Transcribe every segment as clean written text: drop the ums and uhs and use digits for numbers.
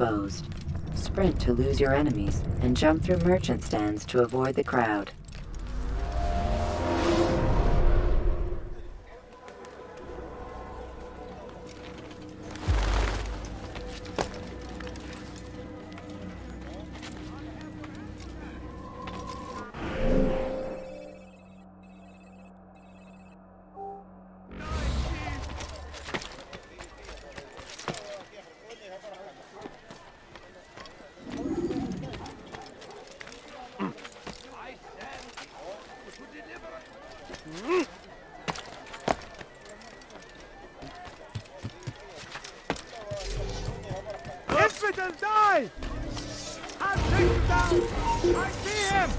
exposed. Sprint to lose your enemies, and jump through merchant stands to avoid the crowd. Infidel, die! I'll take you down! I see him!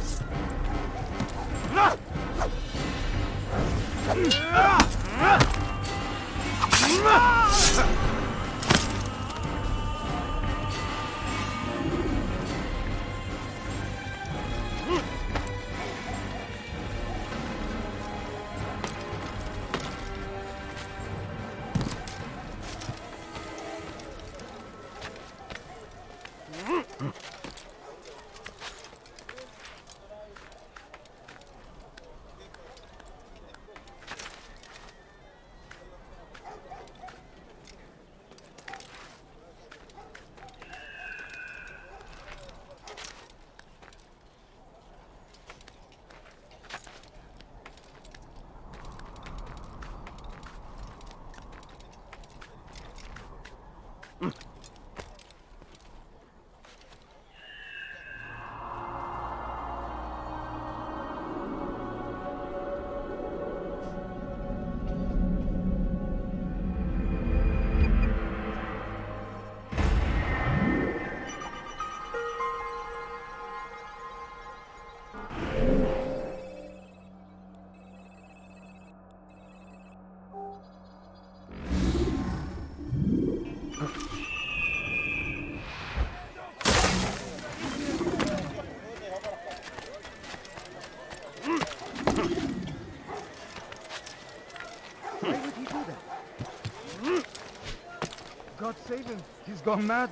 God save him. He's gone mad.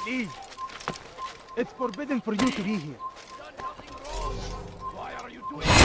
Leave. It's forbidden for you to be here. Done nothing wrong. Why are you doing this?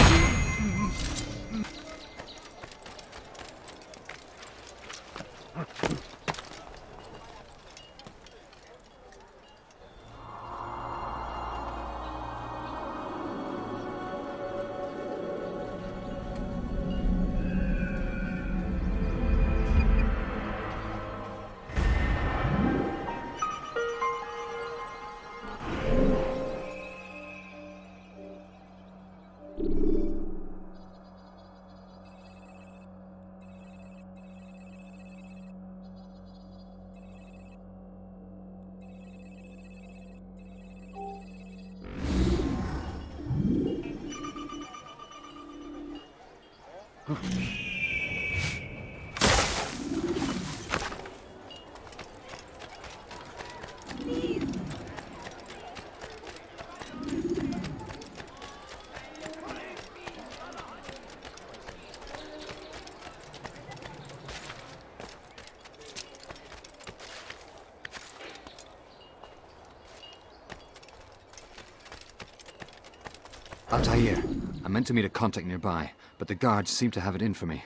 Altair, I meant to meet a contact nearby, but the guards seem to have it in for me.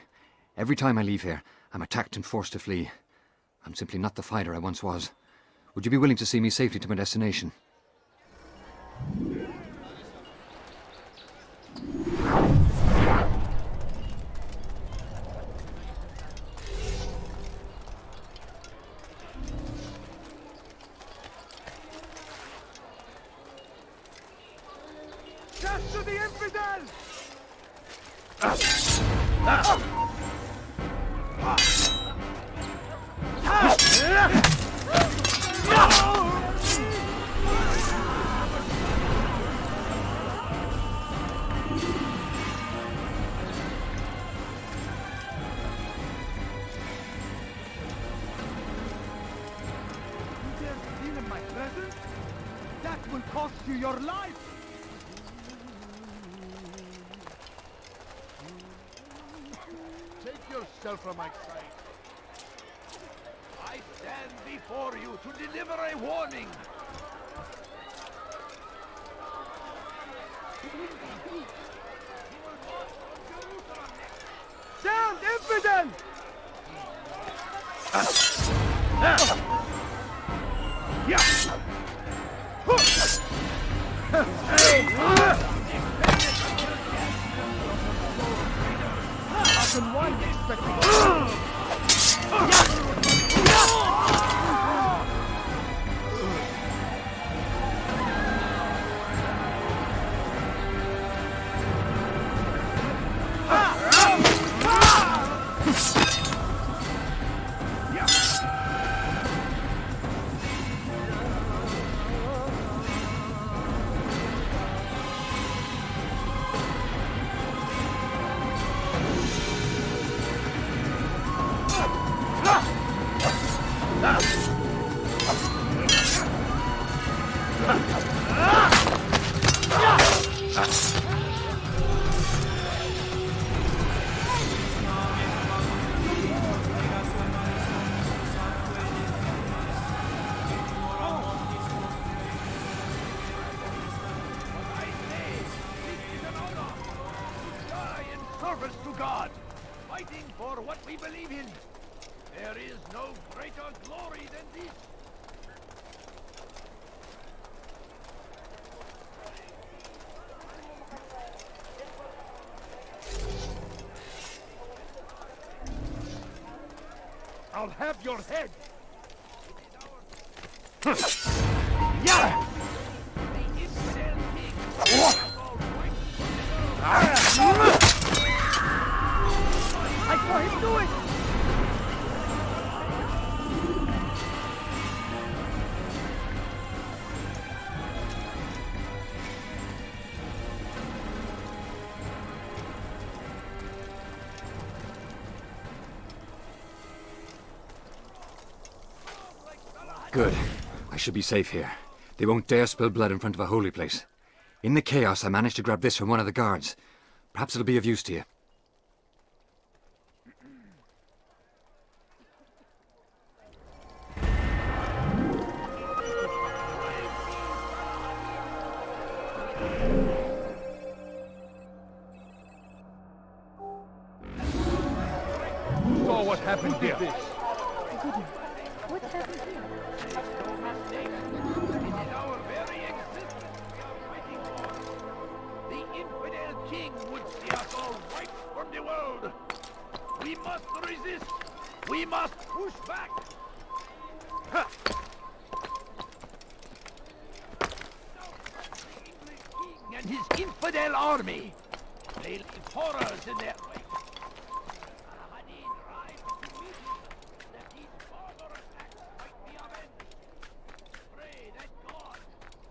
Every time I leave here, I'm attacked and forced to flee. I'm simply not the fighter I once was. Would you be willing to see me safely to my destination? Death to the infidel! my presence? That will cost you your life! Take yourself from my sight. I stand before you to deliver a warning. Down, infidel! How can one expect service to God, fighting for what we believe in. There is no greater glory than this. I'll have your head! Yeah! The infidel king. I saw him do it! Good. I should be safe here. They won't dare spill blood in front of a holy place. In the chaos, I managed to grab this from one of the guards. Perhaps it'll be of use to you. You saw what happened here. What happened here? It is our very existence we are fighting for. The infidel king would see us all wiped from the world. We must resist. We must push back. The English king and his infidel army. They leave horrors in their wake. Hadid rides to meet him, that these further attacks might be avenged. Pray that God,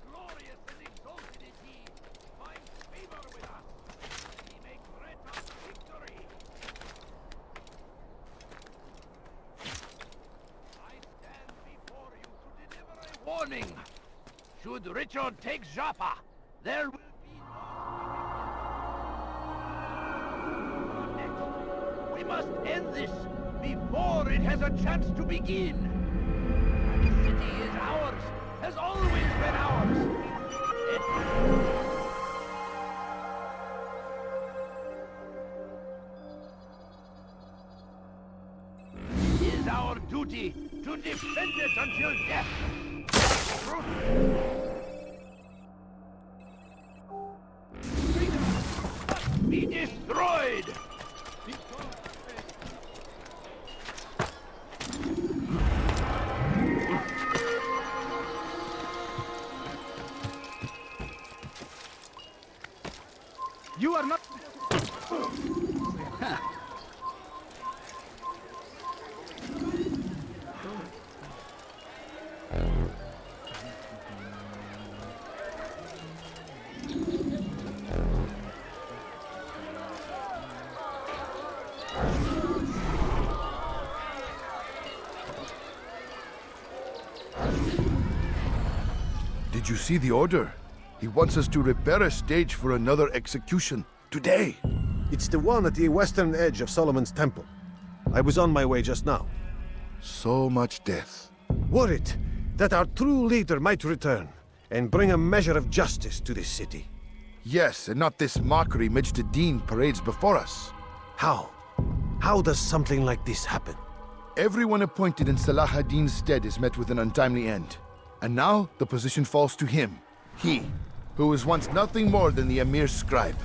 glorious and exalted is he, finds favor with us, that he may grant us victory. I stand before you to deliver a warning. Should Richard take Joppa, there will be no next. We must end this before it has a chance to begin. The city is ours, has always been ours. It is our duty to defend it until death. Freedom must be destroyed. You are not... Did you see the order? He wants us to repair a stage for another execution. Today! It's the one at the western edge of Solomon's Temple. I was on my way just now. So much death. Worried that our true leader might return and bring a measure of justice to this city. Yes, and not this mockery Majd parades before us. How? How does something like this happen? Everyone appointed in Salah ad-Din's stead is met with an untimely end. And now the position falls to him. He, who was once nothing more than the Emir's scribe.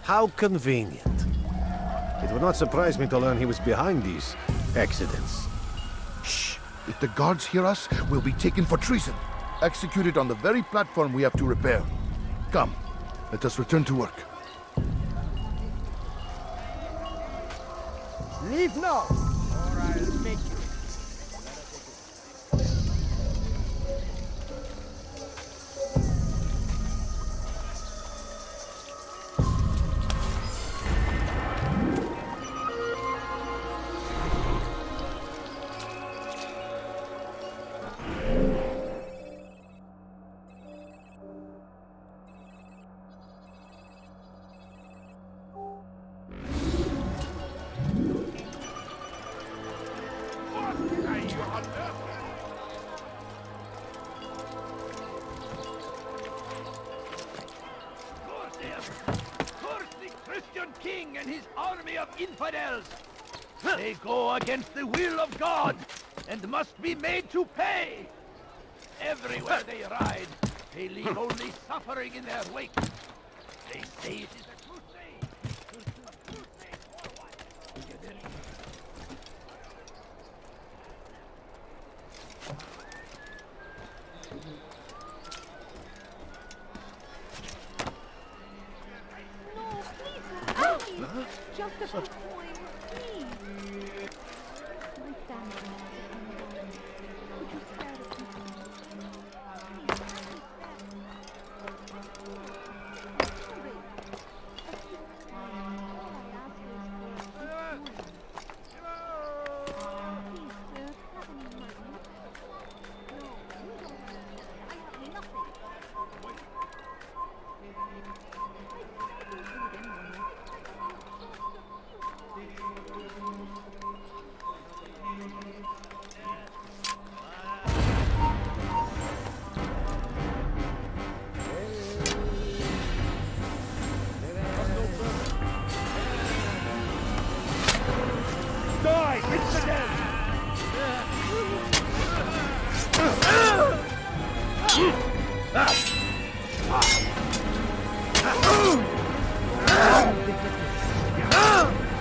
How convenient. It would not surprise me to learn he was behind these accidents. Shh! If the guards hear us, we'll be taken for treason. Executed on the very platform we have to repair. Come, let us return to work. Leave now, or I'll make you. King and his army of infidels. They go against the will of God and must be made to pay. Everywhere they ride, they leave only suffering in their wake. They say it is a crusade. A crusade for what? Just a coin, please. My family would you spare the people? Please, Die, infidel!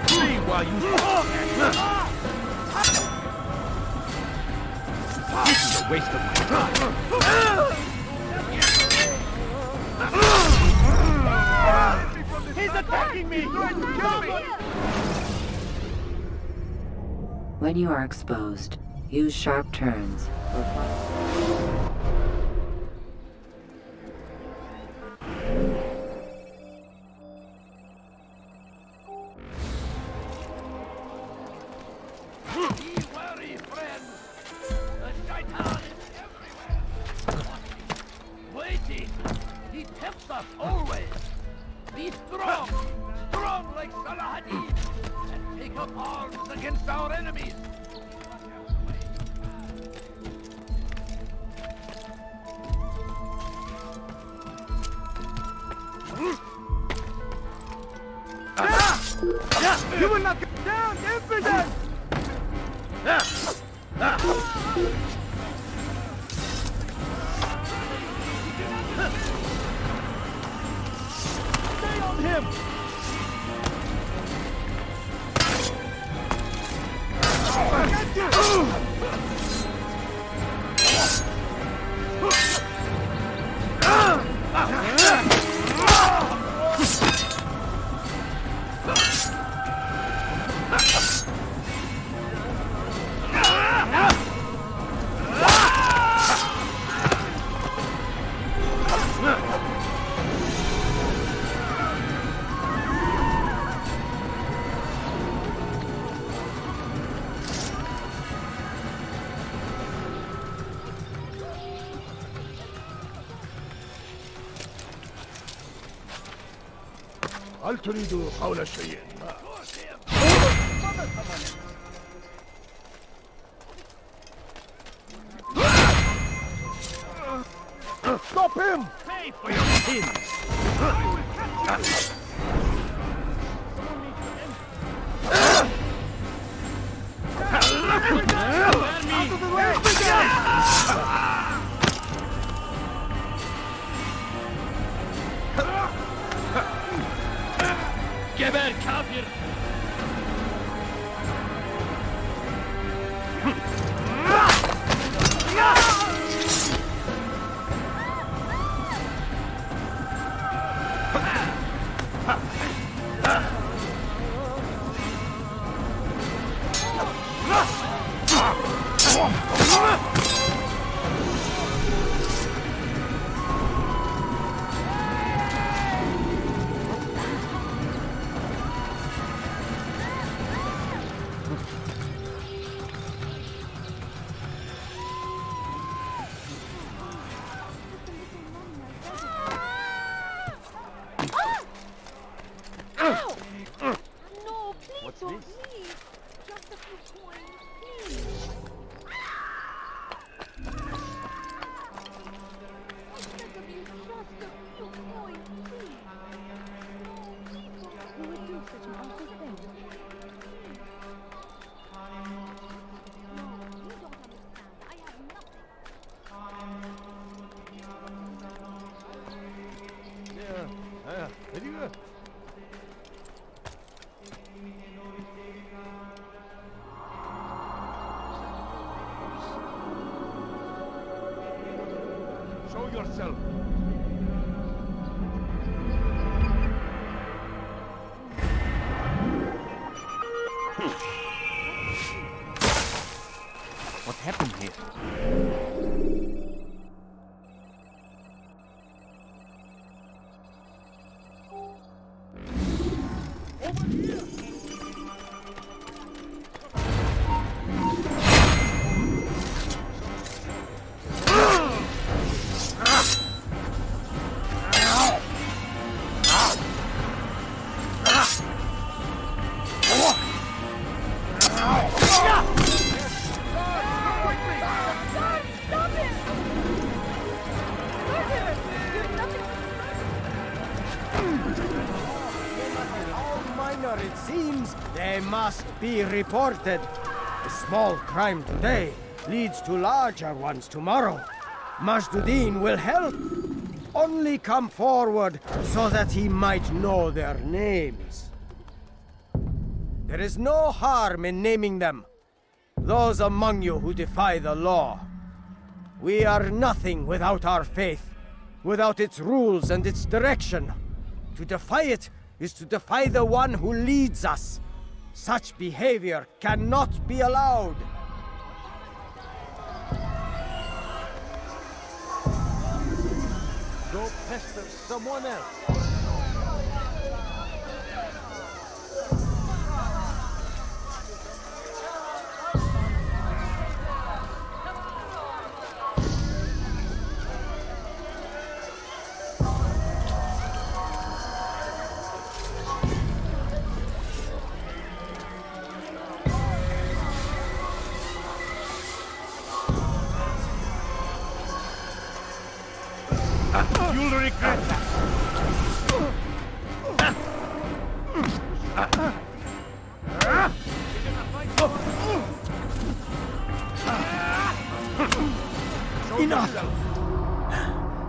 See while you talk. This is a waste of my time. He's attacking me! Kill me! When you are exposed, use sharp turns or Be wary, friends. The shaitan is everywhere. Waiting. He tempts us always. Be strong. Strong like Salah ad-Din. And take up arms against our enemies. You will not get down, infidel! Stay on him! Get you! هل تريد قول شيء ما؟ Stop him! Pay for your sins! Out of the way! Geber kafir! No, please don't leave. Just a few coins, please. Just a few coins, please. No, please don't. Who would do such an awful thing? No, you don't understand. I have nothing. Very good. Show yourself. What happened here? Minor it seems, they must be reported. A small crime today leads to larger ones tomorrow. Majduddin will help. Only come forward so that he might know their names. There is no harm in naming them. Those among you who defy the law. We are nothing without our faith, without its rules and its direction. To defy it is to defy the one who leads us. Such behavior cannot be allowed. Go pester someone else. You'll regret that. Enough!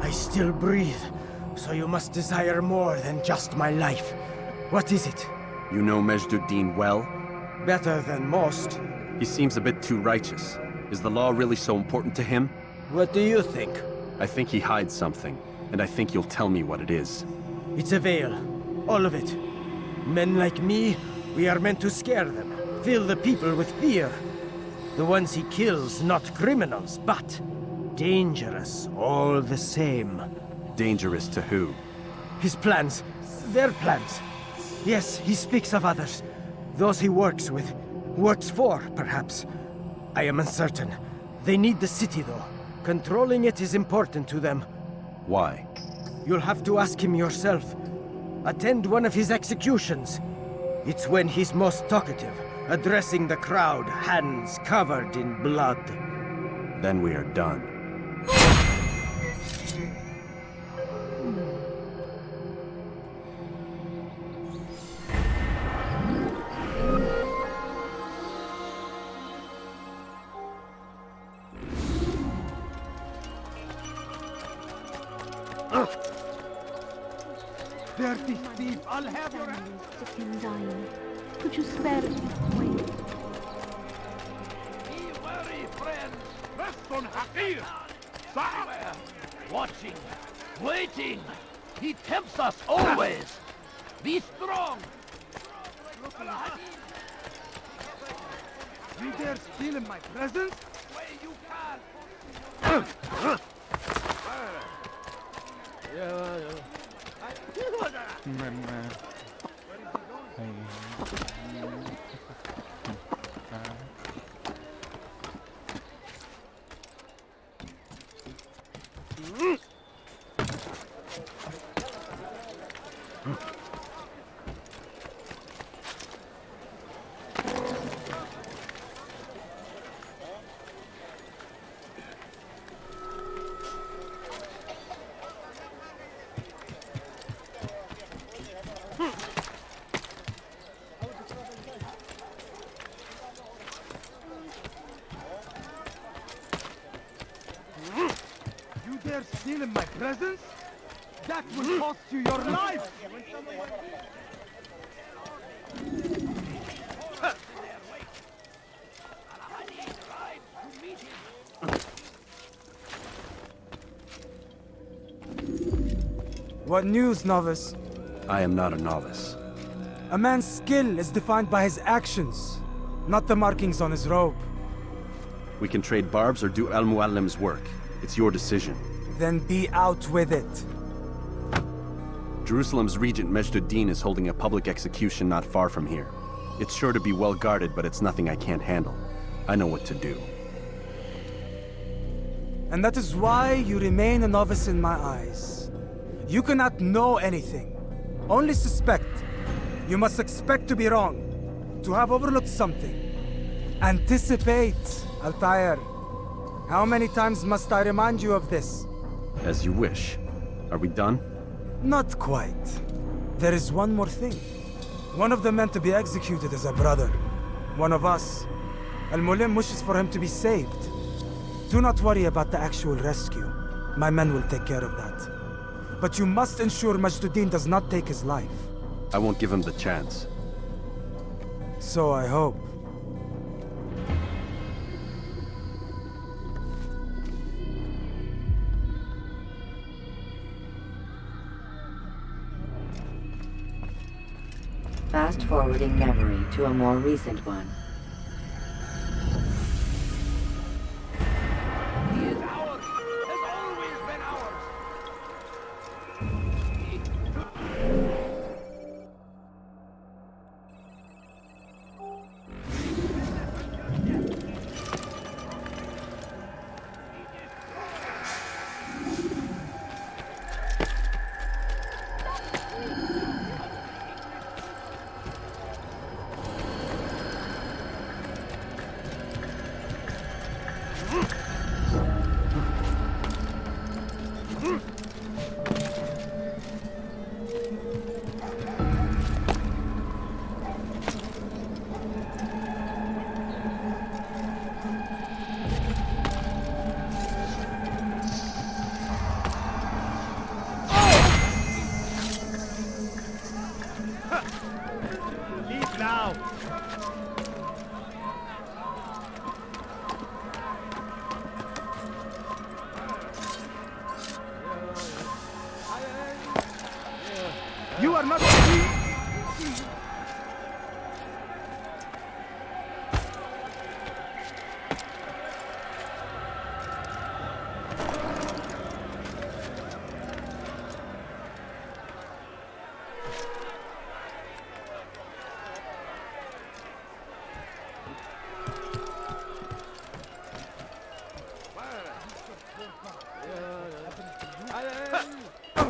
I still breathe, so you must desire more than just my life. What is it? You know Majduddin well? Better than most. He seems a bit too righteous. Is the law really so important to him? What do you think? I think he hides something, and I think you'll tell me what it is. It's a veil. All of it. Men like me, we are meant to scare them, fill the people with fear. The ones he kills, not criminals, but dangerous all the same. Dangerous to who? His plans, their plans. Yes, he speaks of others. Those he works with, works for, perhaps. I am uncertain. They need the city, though. Controlling it is important to them. Why? You'll have to ask him yourself. attend one of his executions. It's when he's most talkative, addressing the crowd, hands covered in blood. Then we are done. Dirty thief, I'll have your ass. Sick and dying. Could you spare me, Queen? Be wary, friends. Reston Hakir! Somewhere. Watching. Waiting. He tempts us always. Be strong. You dare steal in my presence? Way you can. You dare steal in my presence? That will cost you your life! What news, novice? I am not a novice. A man's skill is defined by his actions, not the markings on his robe. We can trade barbs or do Al-Muallim's work. It's your decision. Then be out with it. Jerusalem's regent Majd-ud-Din is holding a public execution not far from here. It's sure to be well guarded, but it's nothing I can't handle. I know what to do. And that is why you remain a novice in my eyes. You cannot know anything, only suspect. You must expect to be wrong, to have overlooked something. Anticipate, Altair. How many times must I remind you of this? As you wish. Are we done? Not quite. There is one more thing. One of the men to be executed is a brother. One of us. Al-Mulim wishes for him to be saved. Do not worry about the actual rescue. My men will take care of that. But you must ensure Majd-ud-Din does not take his life. I won't give him the chance. So I hope. Fast-forwarding memory to a more recent one. He is ours. Has always been ours. Leave now! You are not free!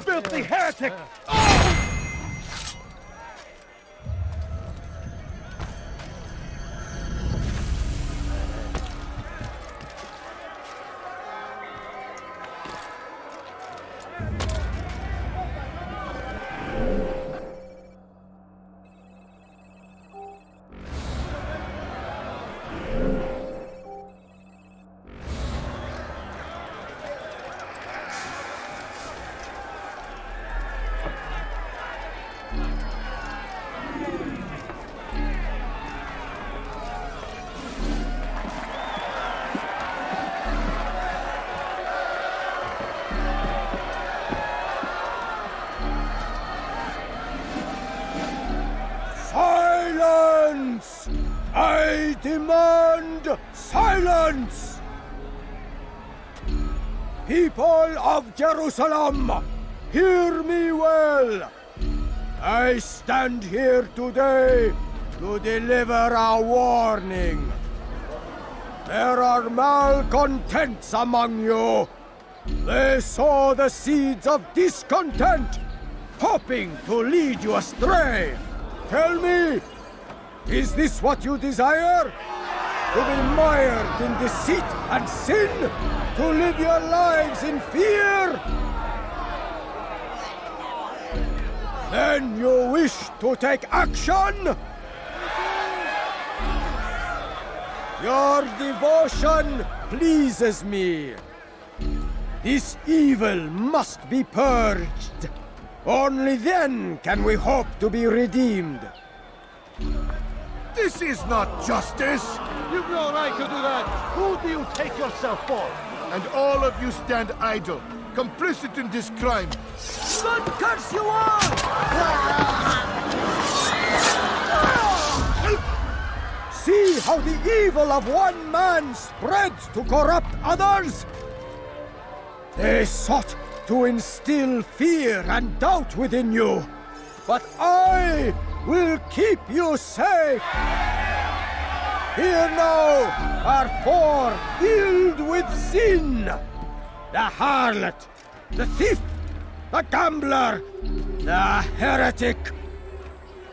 Filthy heretic! demand silence! People of Jerusalem, hear me well. I stand here today to deliver a warning. There are malcontents among you. They sow the seeds of discontent, hoping to lead you astray. Tell me, is this what you desire? To be mired in deceit and sin? To live your lives in fear? Then you wish to take action? Your devotion pleases me. This evil must be purged. Only then can we hope to be redeemed. This is not justice! You've no right to do that! Who do you take yourself for? And all of you stand idle, complicit in this crime. God curse you all! See how the evil of one man spreads to corrupt others? They sought to instill fear and doubt within you, but I will keep you safe. Here now are four filled with sin. The harlot, the thief, the gambler, the heretic.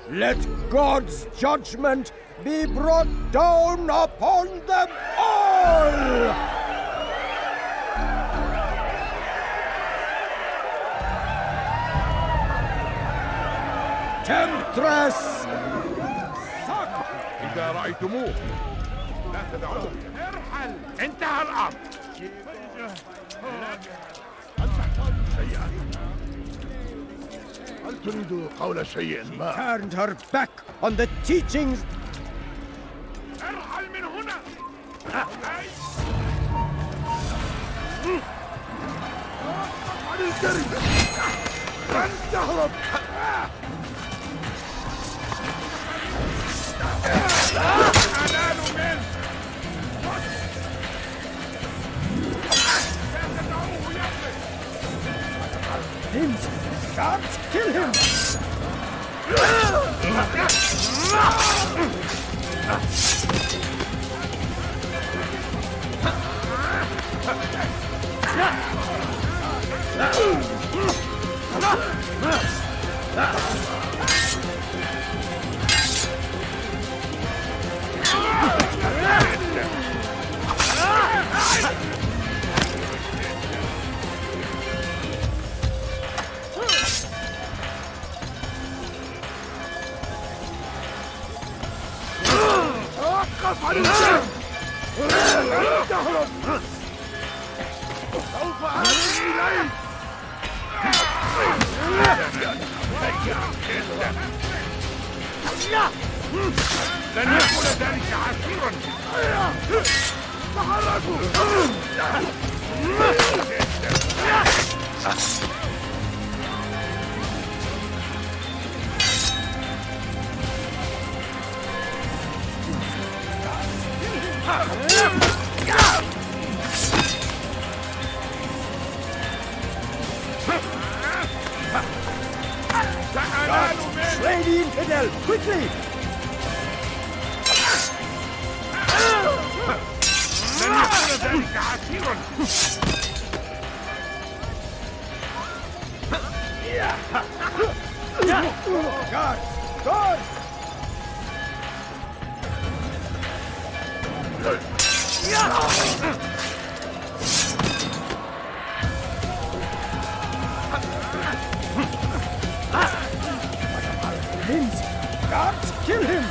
Let God's judgment be brought down upon them all! Temptress! إذا رأيتموه لا تدعوه ارحل انتهى الأمر هل تحتاج شيئا؟ هل تريد قول شيء ما؟ Turned her back on the teachings. ارحل من هنا! عن الكريم! لن تهرب! أنال منه! Him! Guards, kill him! توقف عن الدم! لن تهرب! سوف آتي إليك! لن يكون ذلك عسيرا! تحركوا! Slay the infidel, quickly! لن يكون ذلك عسيرا! Guard! Guard! Hint! Guards, kill him!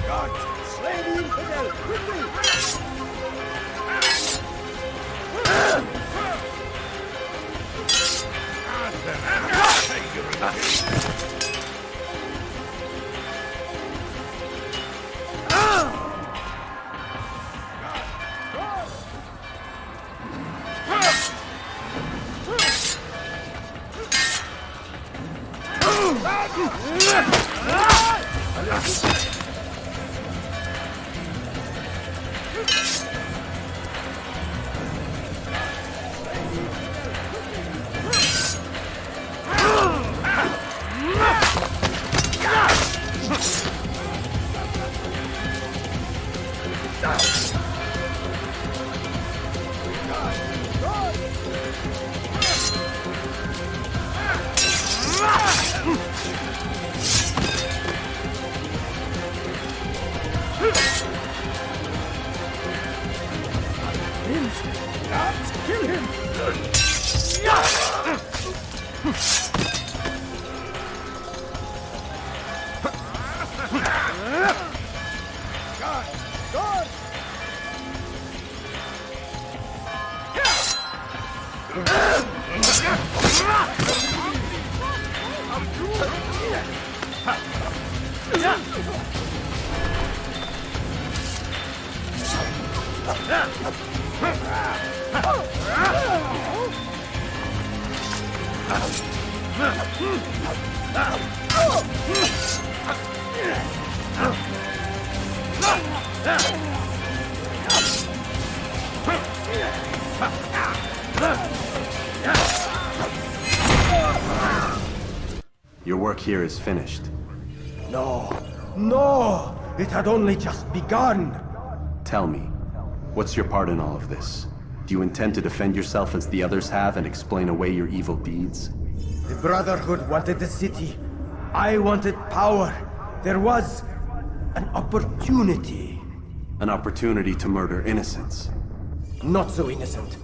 Guards, slay the infidel, quickly! Your work here is finished. No, no! It had only just begun! Tell me, what's your part in all of this? Do you intend to defend yourself as the others have and explain away your evil deeds? The Brotherhood wanted the city. I wanted power. There was an opportunity. An opportunity to murder innocents. Not so innocent.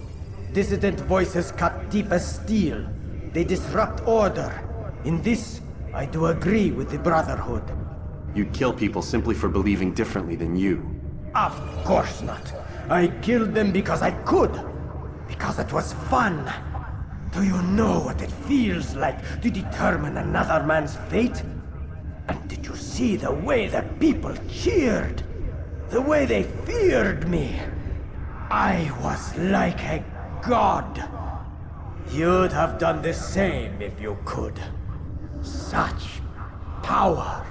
Dissident voices cut deep as steel. They disrupt order. In this, I do agree with the Brotherhood. You'd kill people simply for believing differently than you. Of course not. I killed them because I could. Because it was fun. Do you know what it feels like to determine another man's fate? And did you see the way that people cheered? The way they feared me? I was like a god. You'd have done the same if you could. Such power.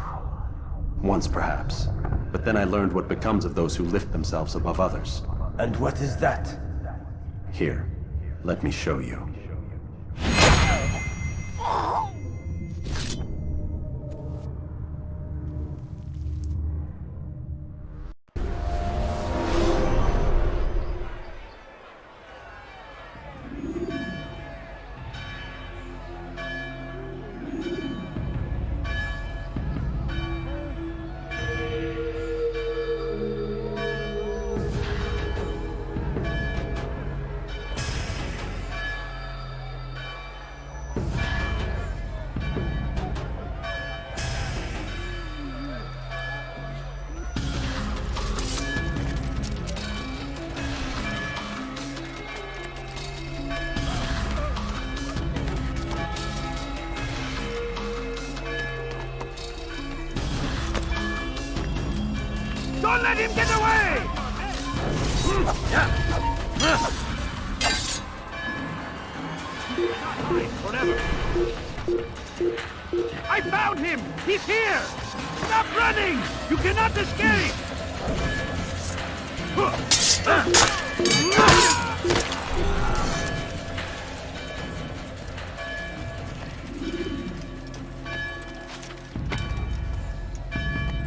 Once perhaps. But then I learned what becomes of those who lift themselves above others. And what is that? Here, let me show you. Don't let him get away! Forever. I found him! He's here! Stop running! You cannot escape!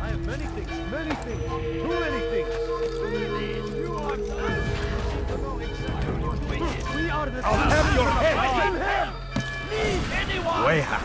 I have many things, too many things. You are we are the I'll have your head! Leave anyone! Way out.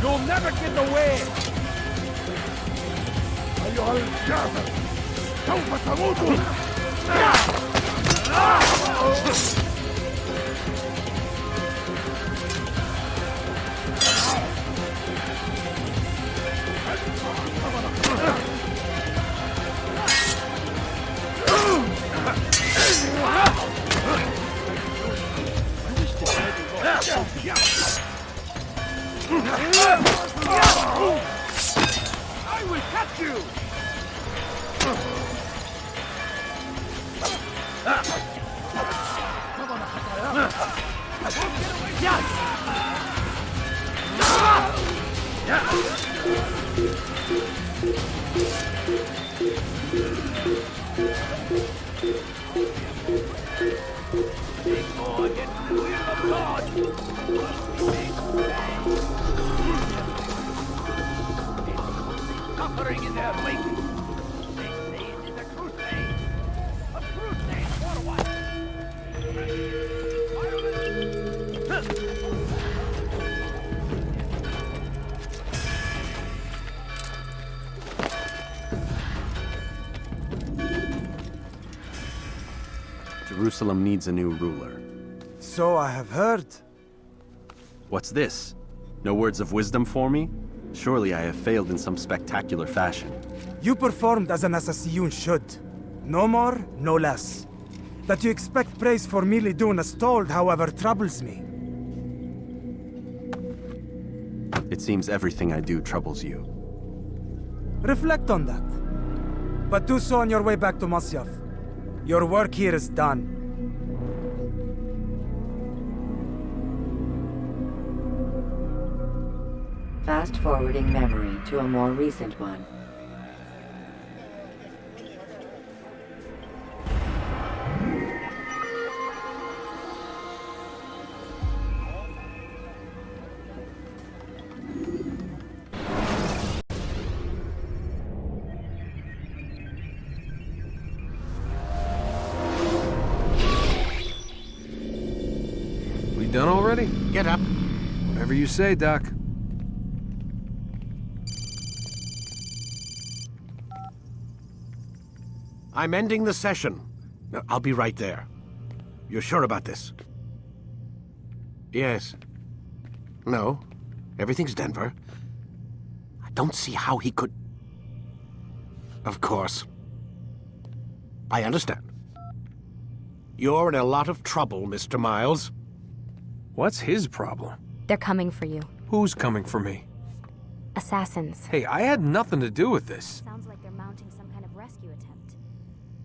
You'll never get away! أيها الكافر سوف تموت! suffering in their wake. They say it is a crusade. A crusade for what? Jerusalem needs a new ruler. So I have heard. What's this? No words of wisdom for me? Surely I have failed in some spectacular fashion. You performed as an assassin should. No more, no less. That you expect praise for merely doing as told, however, troubles me. It seems everything I do troubles you. Reflect on that. But do so on your way back to Masyaf. Your work here is done. Fast-forwarding memory to a more recent one. We done already? Get up. Whatever you say, Doc. I'm ending the session. I'll be right there. You're sure about this? Yes. No. Everything's Denver. I don't see how he could... Of course. I understand. You're in a lot of trouble, Mr. Miles. What's his problem? They're coming for you. Who's coming for me? Assassins. Hey, I had nothing to do with this. Sounds like they're mounting some kind of rescue attempt.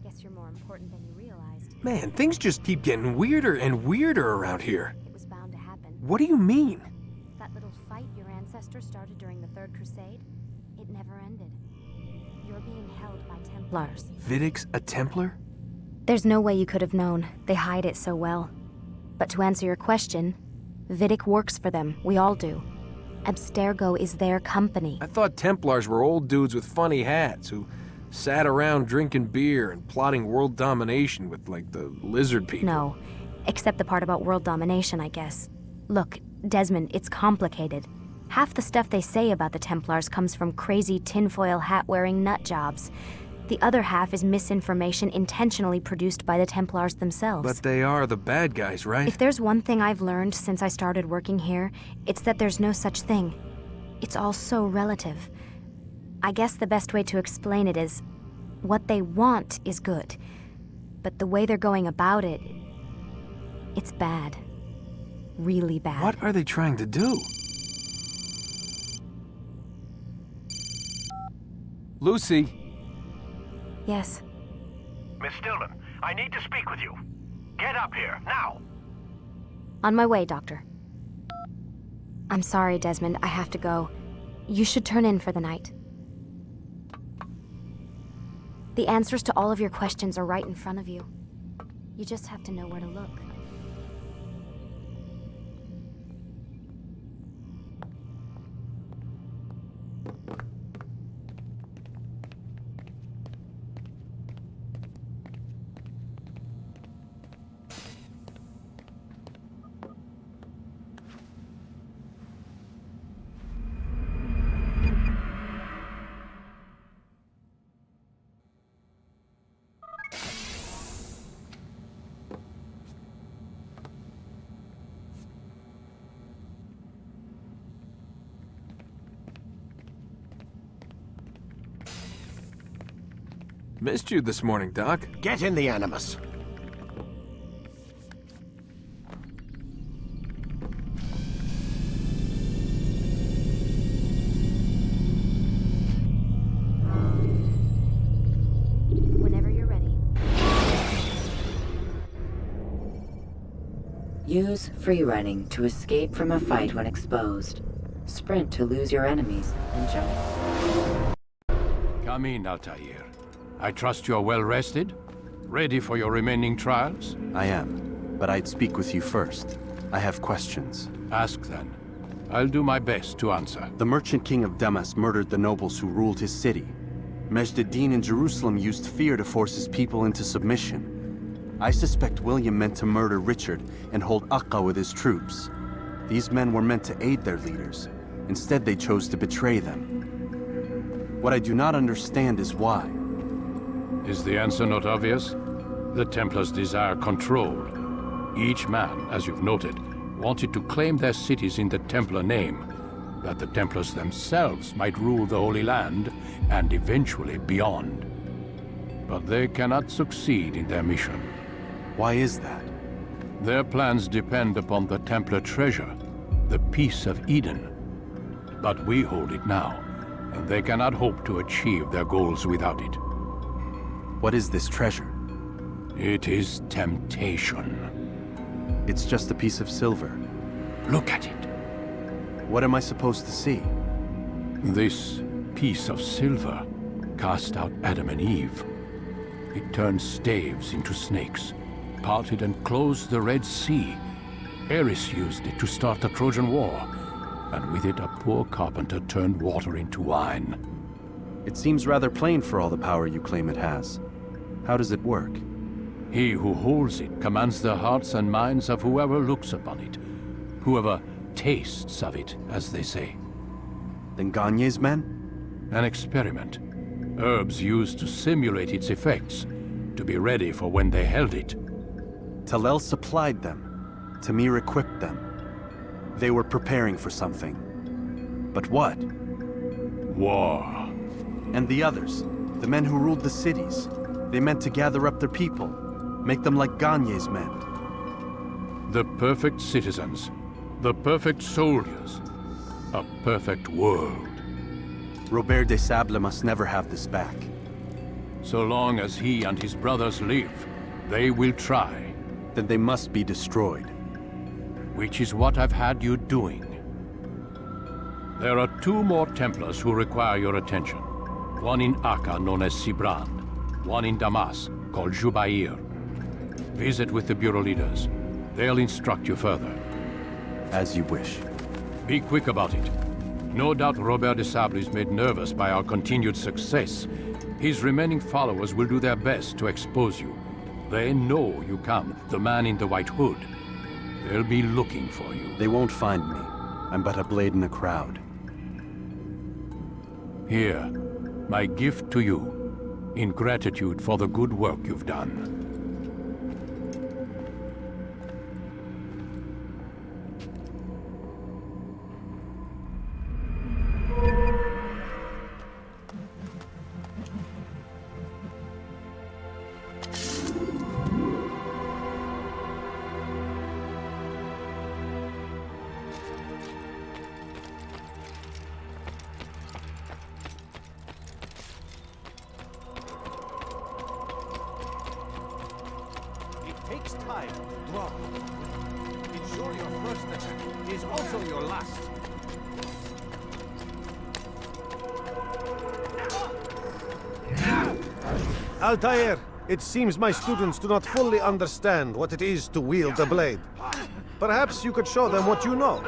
Guess you're more important than you realized. Man, things just keep getting weirder and weirder around here. It was bound to happen. What do you mean? That little fight your ancestors started during the Third Crusade, it never ended. You're being held by Templars. Vidic's a Templar? There's no way you could have known. They hide it so well. But to answer your question, Vidic works for them. We all do. Abstergo is their company. I thought Templars were old dudes with funny hats who sat around drinking beer and plotting world domination with, like, the lizard people. No, except the part about world domination, I guess. Look, Desmond, it's complicated. Half the stuff they say about the Templars comes from crazy tinfoil hat-wearing nut jobs. The other half is misinformation intentionally produced by the Templars themselves. But they are the bad guys, right? If there's one thing I've learned since I started working here, it's that there's no such thing. It's all so relative. I guess the best way to explain it is, what they want is good. But the way they're going about it, it's bad. Really bad. What are they trying to do? Lucy? Yes. Miss Stillman, I need to speak with you. Get up here, now! On my way, Doctor. I'm sorry, Desmond. I have to go. You should turn in for the night. The answers to all of your questions are right in front of you. You just have to know where to look. Missed you this morning, Doc. Get in the Animus. Whenever you're ready. Use free running to escape from a fight when exposed. Sprint to lose your enemies, and jump. Come in, Altair. I trust you're well rested? Ready for your remaining trials? I am, but I'd speak with you first. I have questions. Ask then. I'll do my best to answer. The merchant king of Damas murdered the nobles who ruled his city. Majd ad-Din in Jerusalem used fear to force his people into submission. I suspect William meant to murder Richard and hold Akka with his troops. These men were meant to aid their leaders. Instead, they chose to betray them. What I do not understand is why. Is the answer not obvious? The Templars desire control. Each man, as you've noted, wanted to claim their cities in the Templar name, that the Templars themselves might rule the Holy Land and eventually beyond. But they cannot succeed in their mission. Why is that? Their plans depend upon the Templar treasure, the Peace of Eden. But we hold it now, and they cannot hope to achieve their goals without it. What is this treasure? It is temptation. It's just a piece of silver. Look at it. What am I supposed to see? This piece of silver cast out Adam and Eve. It turned staves into snakes, parted and closed the Red Sea. Eris used it to start the Trojan War, and with it a poor carpenter turned water into wine. It seems rather plain for all the power you claim it has. How does it work? He who holds it commands the hearts and minds of whoever looks upon it, whoever tastes of it, as they say. Then Gagne's men? An experiment. Herbs used to simulate its effects, to be ready for when they held it. Talel supplied them. Tamir equipped them. They were preparing for something. But what? War. And the others, the men who ruled the cities, they meant to gather up their people, make them like Gagne's men. The perfect citizens, the perfect soldiers, a perfect world. Robert de Sable must never have this back. So long as he and his brothers live, they will try. Then they must be destroyed. Which is what I've had you doing. There are 2 more Templars who require your attention. One in Akka, known as Sibran. One in Damas, called Jubair. Visit with the Bureau leaders. They'll instruct you further. As you wish. Be quick about it. No doubt Robert de Sable is made nervous by our continued success. His remaining followers will do their best to expose you. They know you come, the man in the white hood. They'll be looking for you. They won't find me. I'm but a blade in a crowd. Here, my gift to you, in gratitude for the good work you've done. Takes time to drop. Ensure your first attack is also your last. Altair, it seems my students do not fully understand what it is to wield a blade. Perhaps you could show them what you know.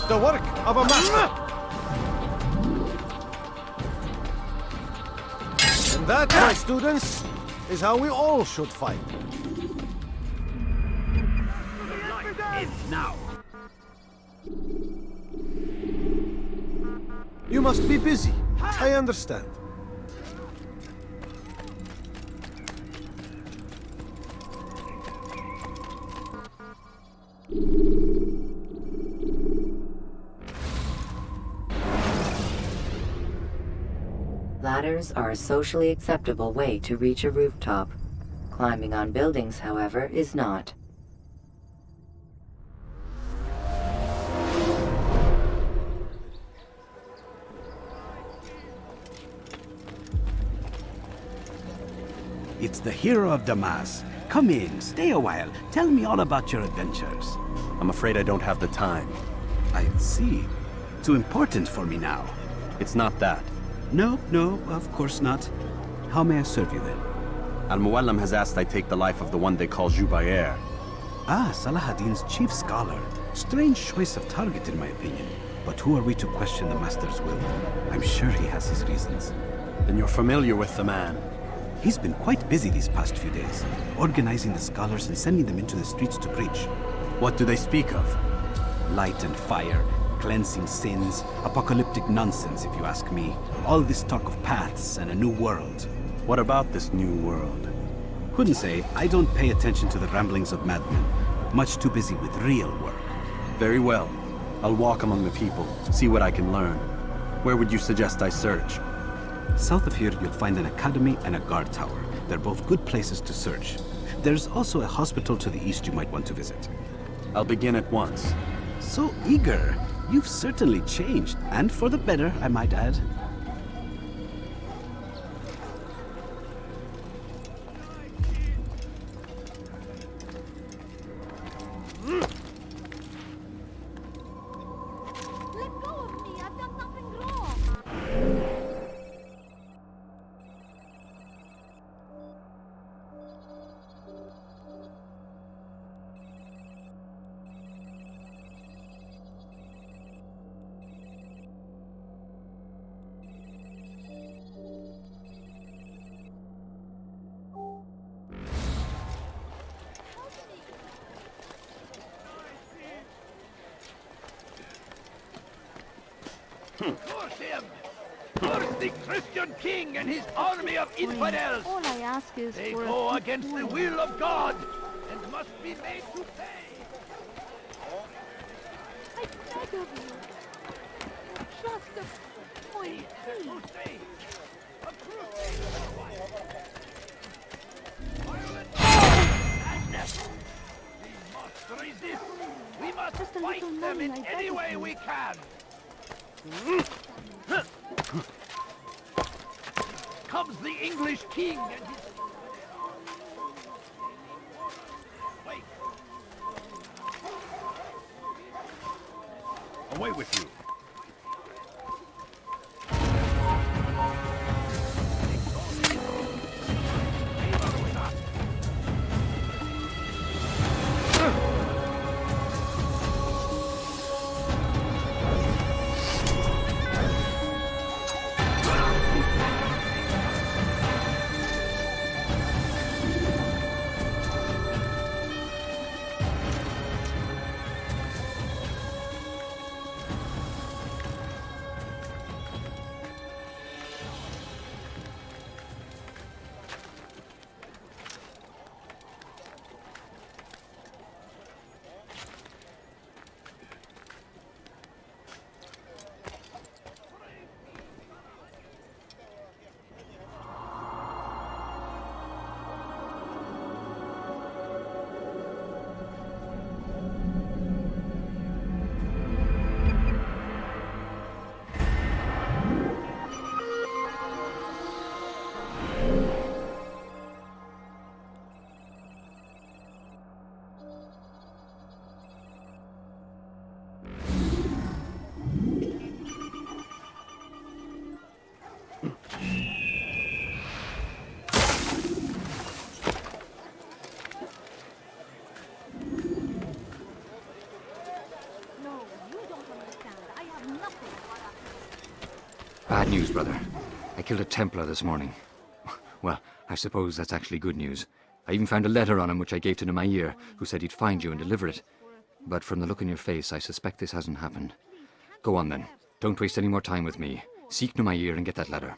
The work of a master. And that, my students, is how we all should fight. Now. You must be busy. I understand. Ladders are a socially acceptable way to reach a rooftop. Climbing on buildings, however, is not. It's the hero of Damas. Come in, stay a while. Tell me all about your adventures. I'm afraid I don't have the time. I see. Too important for me now. It's not that. No, of course not. How may I serve you then? Al-Muallim has asked I take the life of the one they call Jubair. Ah, Salahadin's chief scholar. Strange choice of target in my opinion. But who are we to question the Master's will? I'm sure he has his reasons. Then you're familiar with the man. He's been quite busy these past few days, organizing the scholars and sending them into the streets to preach. What do they speak of? Light and fire, cleansing sins, apocalyptic nonsense if you ask me. All this talk of paths and a new world. What about this new world? Couldn't say. I don't pay attention to the ramblings of madmen. Much too busy with real work. Very well. I'll walk among the people, see what I can learn. Where would you suggest I search? South of here, you'll find an academy and a guard tower. They're both good places to search. There's also a hospital to the east you might want to visit. I'll begin at once. So eager. You've certainly changed, and for the better, I might add. Let go of me! I've done something wrong! Curse him! Curse the Christian king and his army of infidels! All I ask is They for go a against the quick will of God and must be made to pay! I beg of you. Just a point, please. Crusade! A crusade! Madness! We must resist! We must Just a fight little them money, in I beg any of way you. we can! Comes the English king and his... Wait! Away with you. Bad news, brother. I killed a Templar this morning. Well, I suppose that's actually good news. I even found a letter on him which I gave to Nemair, who said he'd find you and deliver it. But from the look in your face, I suspect this hasn't happened. Go on then. Don't waste any more time with me. Seek Nemair and get that letter.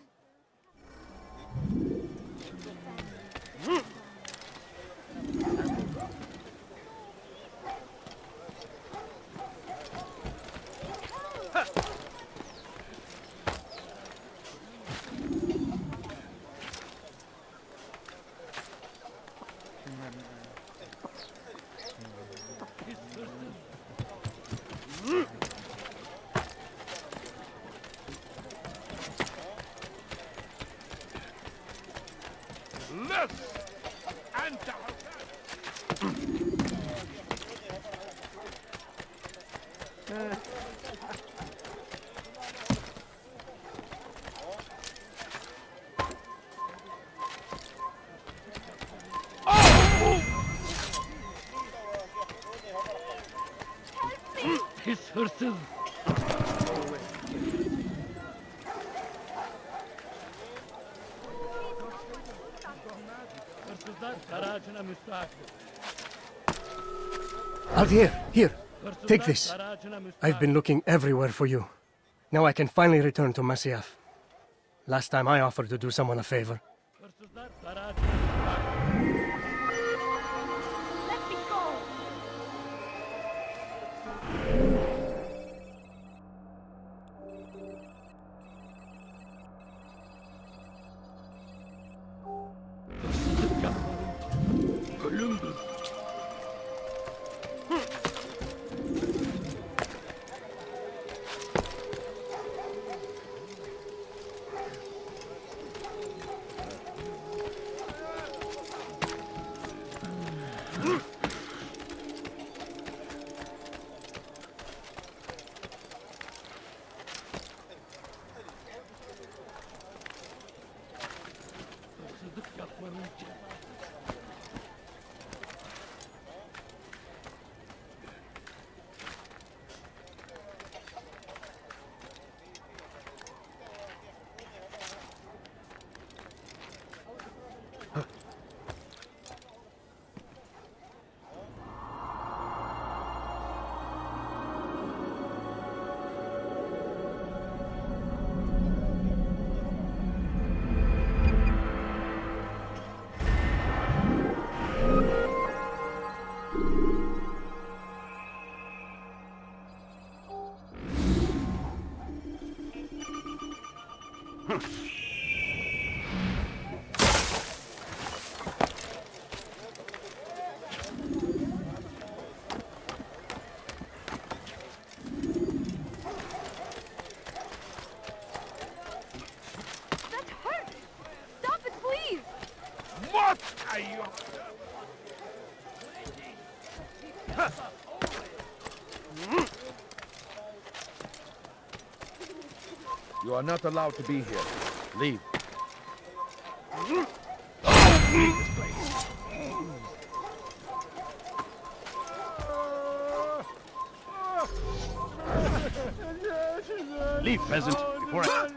His horses. Altair, here. Take this. I've been looking everywhere for you. Now I can finally return to Masyaf. Last time I offered to do someone a favor. Let me go! Columbus. That hurt! Stop it, please! What are you? You are not allowed to be here. Leave. Leave, peasant, before I...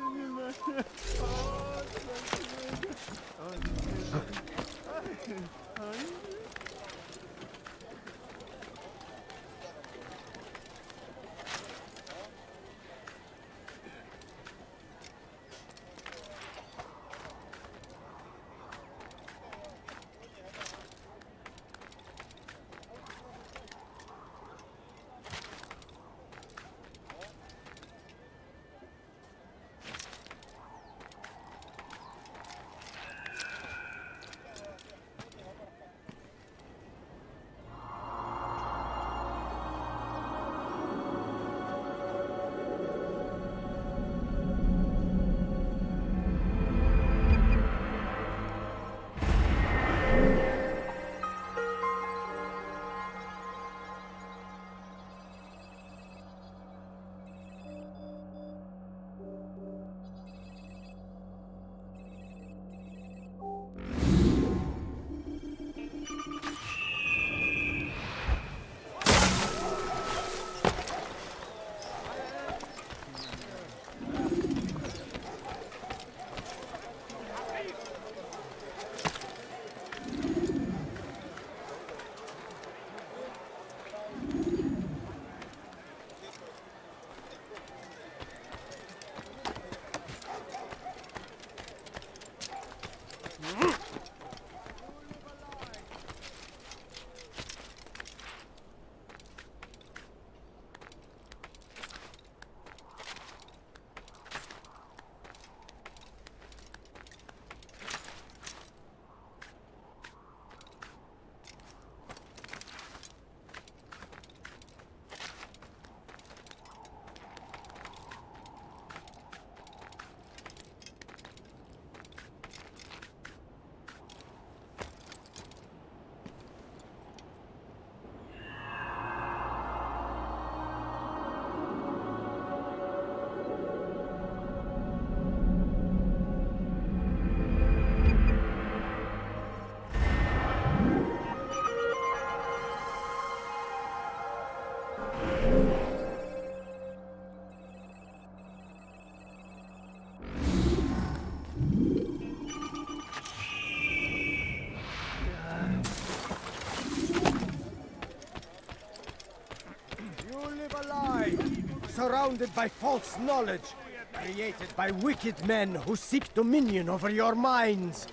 surrounded by false knowledge, created by wicked men who seek dominion over your minds.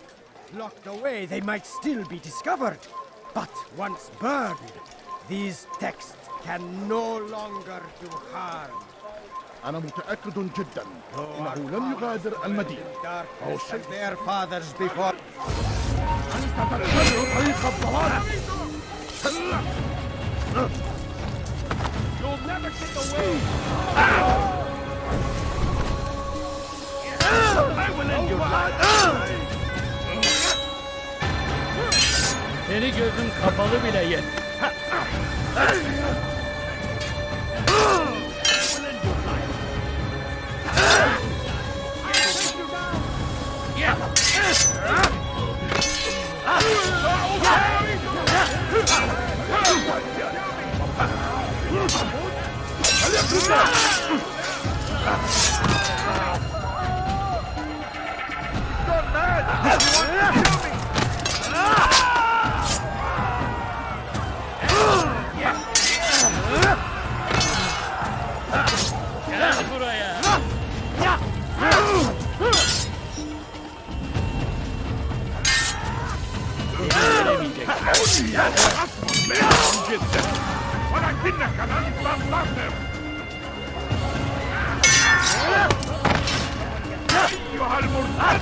Locked away, they might still be discovered. But once burned, these texts can no longer do harm. أنا متأكد جدا إنه لم يغادر المدينة. Darkness and their fathers before. أنت تتبع طريق الضلال. You'll never get away! I will end your life! Seni gözüm kapalı bile yet. ولكنك لن تنتصر أيها المرتد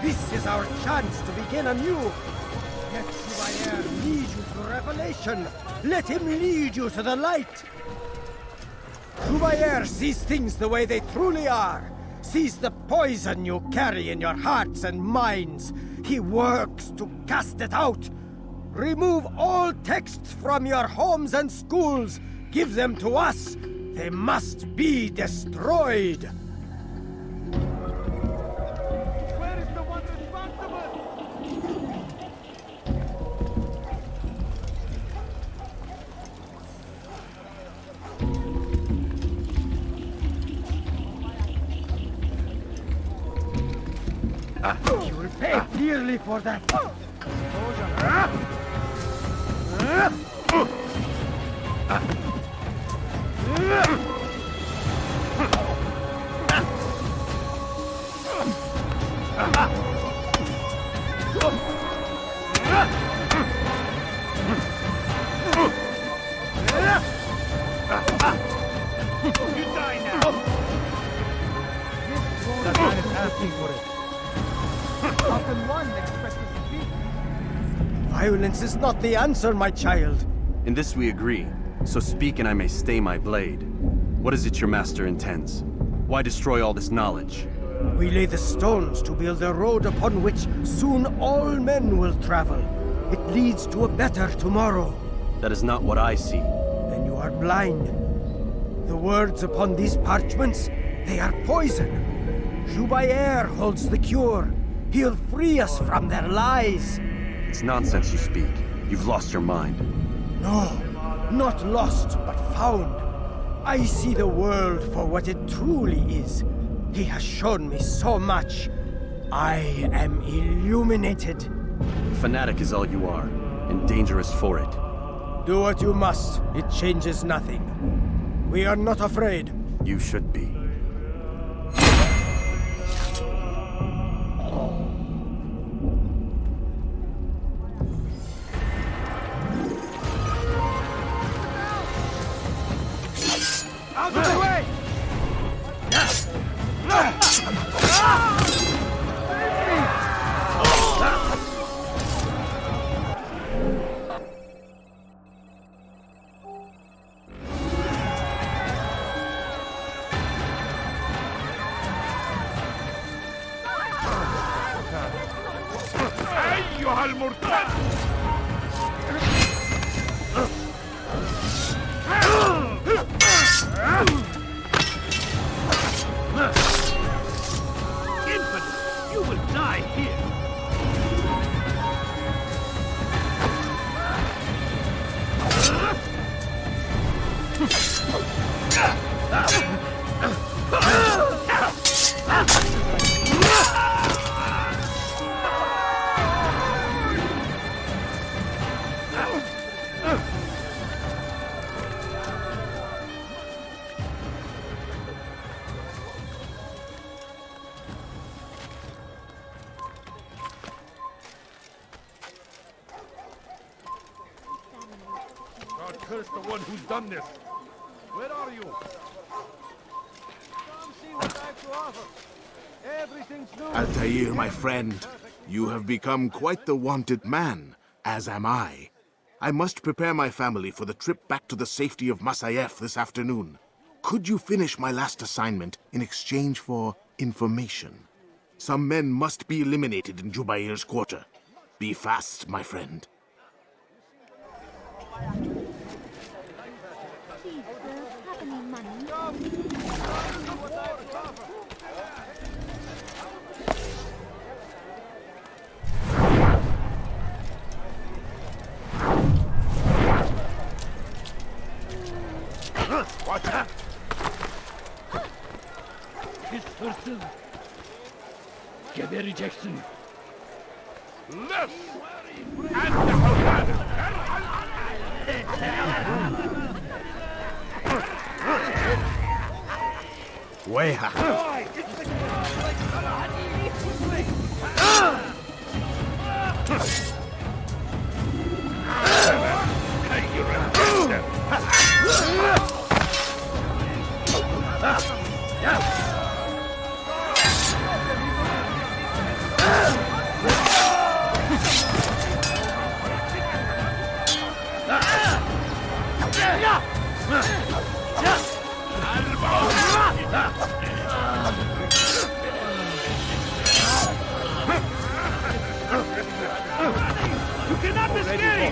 This is our chance to begin anew. Let Chevalier lead you to revelation. Let him lead you to the light. Chevalier sees things the way they truly are. Sees the poison you carry in your hearts and minds. He works to cast it out. Remove all texts from your homes and schools. Give them to us. They must be destroyed. You will pay dearly for that. You die now! That man is asking for it. How can one expect to speak? Violence is not the answer, my child. In this we agree, so speak and I may stay my blade. What is it your master intends? Why destroy all this knowledge? We lay the stones to build a road upon which soon all men will travel. It leads to a better tomorrow. That is not what I see. Then you are blind. The words upon these parchments, they are poison. Jubayer holds the cure. He'll free us from their lies. It's nonsense you speak. You've lost your mind. No, not lost, but found. I see the world for what it truly is. He has shown me so much. I am illuminated. Fanatic is all you are, and dangerous for it. Do what you must. It changes nothing. We are not afraid. You should be. Out of the way! أيها المرتد! Infant, you will die here. God curse the one who's done this! Where are you? Come see what I have to offer. Everything's new. Altair, my friend, you have become quite the wanted man, as am I. I must prepare my family for the trip back to the safety of Masayef this afternoon. Could you finish my last assignment in exchange for information? Some men must be eliminated in Jubair's quarter. Be fast, my friend. Please, sir, have any money? Watch out! This person. Get the rejection. Left! And the Weha! You cannot be scary!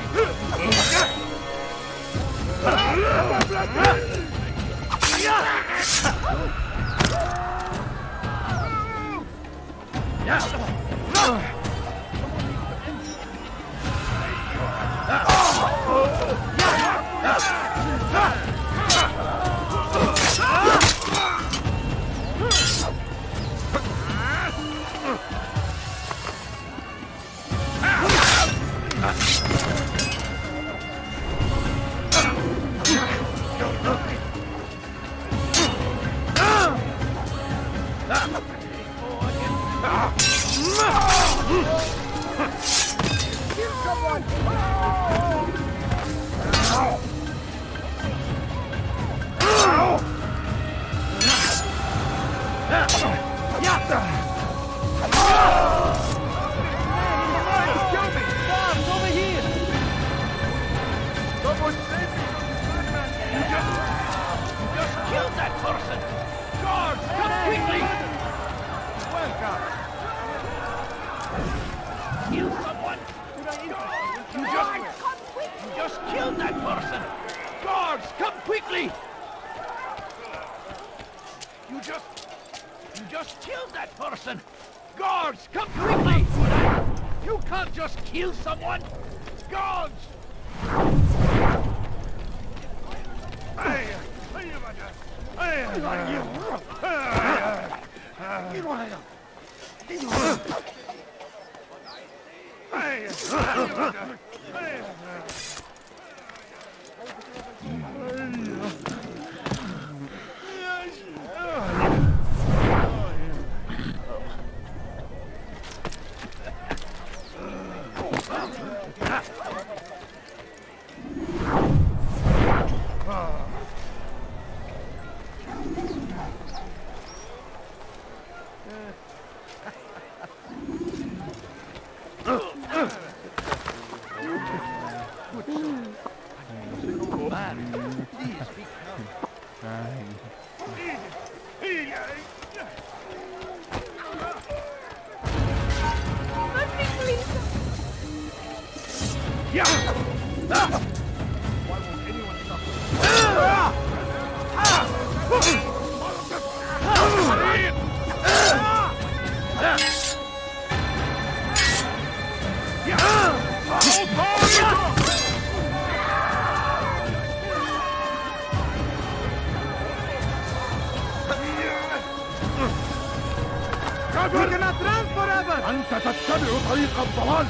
We cannot run forever! أنت تتبع طريق الضلال.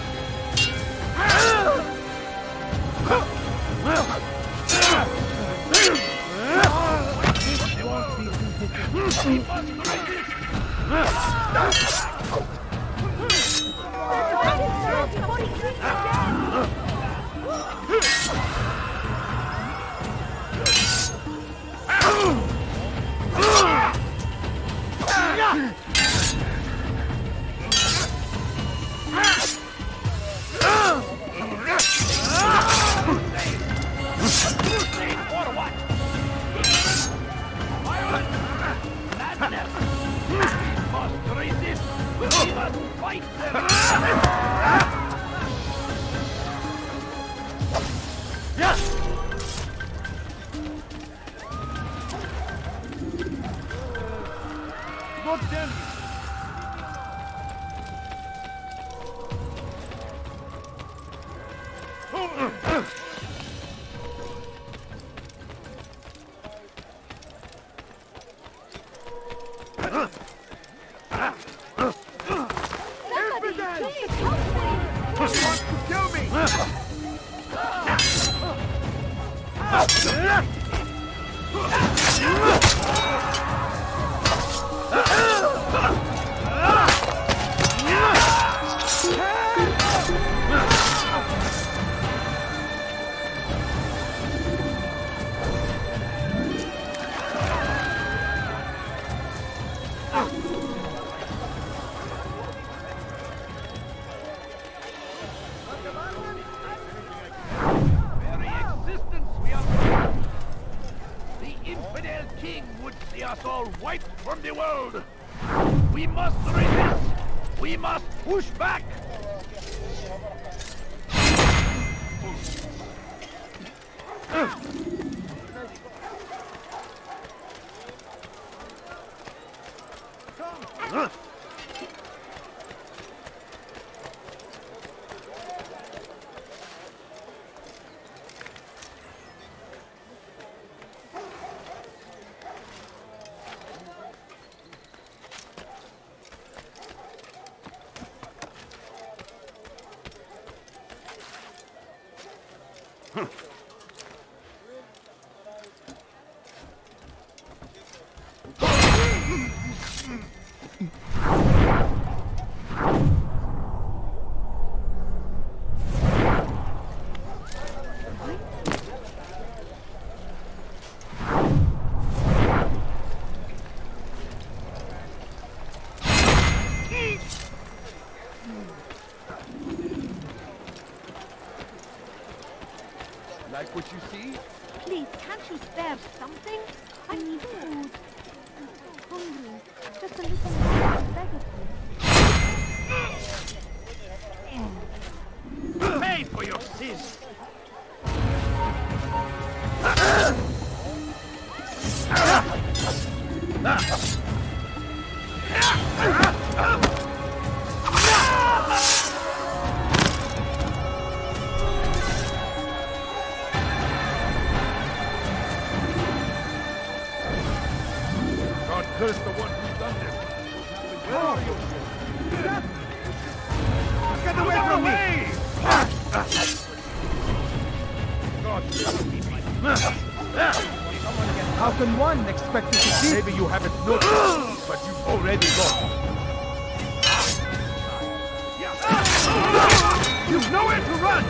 Like what you see? Please, can't you spare something? I need food. I'm so hungry. Just a little more, I beg of you. Pay for your sins! God curse the one who's done this. Where are you? Get away from me! God, How can one expect to see? maybe you haven't noticed, but you've already lost. You've nowhere to run!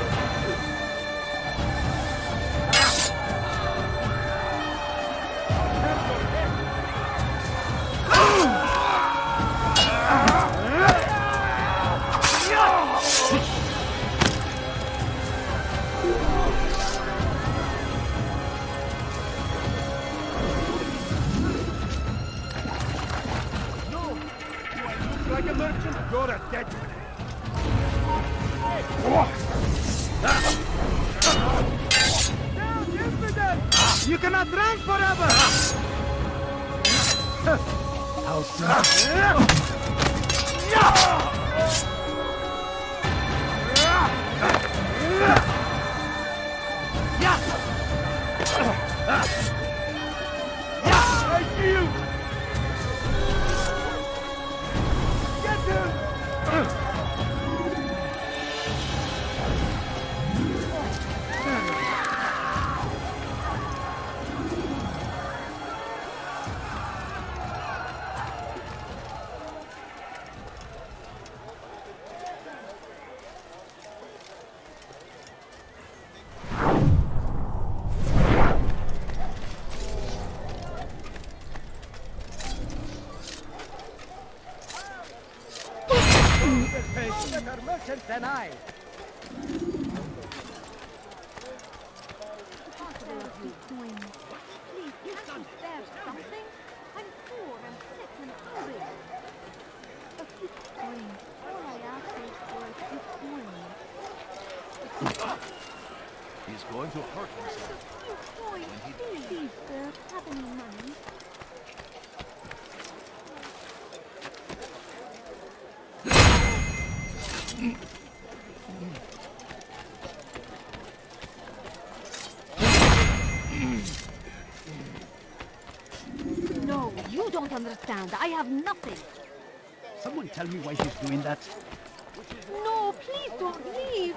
Like a merchant, you're a dead man. You cannot rank forever! How better merchant than I. Please, can't you spare something? I'm poor and sick and hungry. A few coins. All I ask is for a few coins. He's going to hurt himself. A few coins, please, sir. Have any money? No, you don't understand. I have nothing. Someone tell me why he's doing that. No, please don't leave.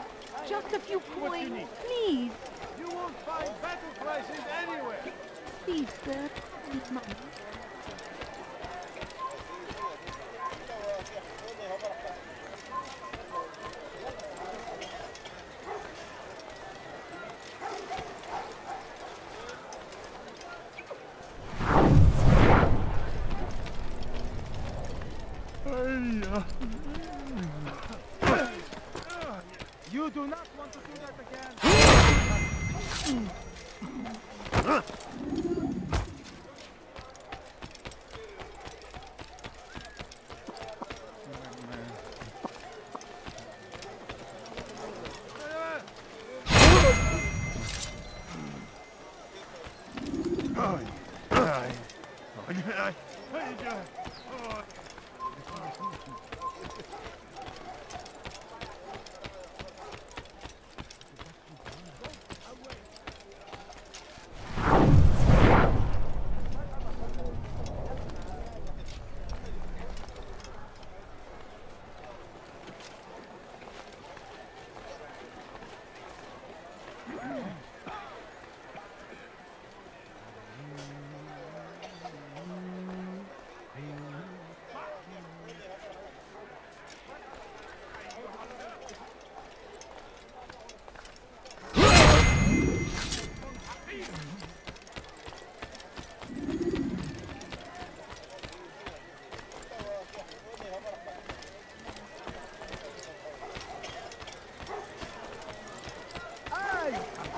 Just a few coins, please. You won't find battle prices anywhere. Please, sir. Need money. You do not want to do that again.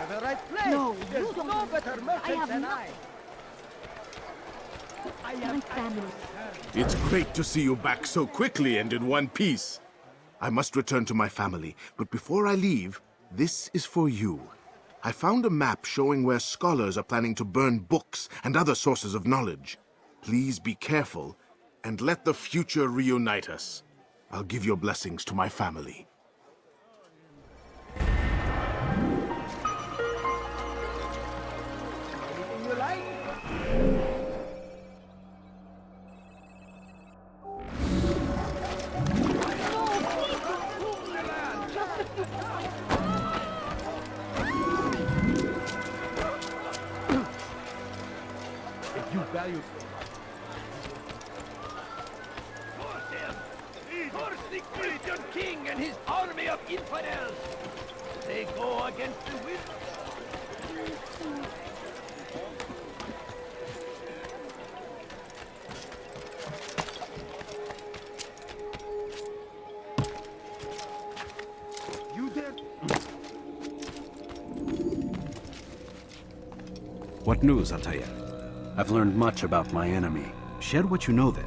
The right place. No, There's you don't no better merchant than nothing. I. My family. It's great to see you back so quickly and in one piece. I must return to my family, but before I leave, this is for you. I found a map showing where scholars are planning to burn books and other sources of knowledge. Please be careful, and let the future reunite us. I'll give your blessings to my family. You like? If you value... Force the Christian king and his army of infidels! They go against the wind. You dare... What news, Altair? I've learned much about my enemy. Share what you know then.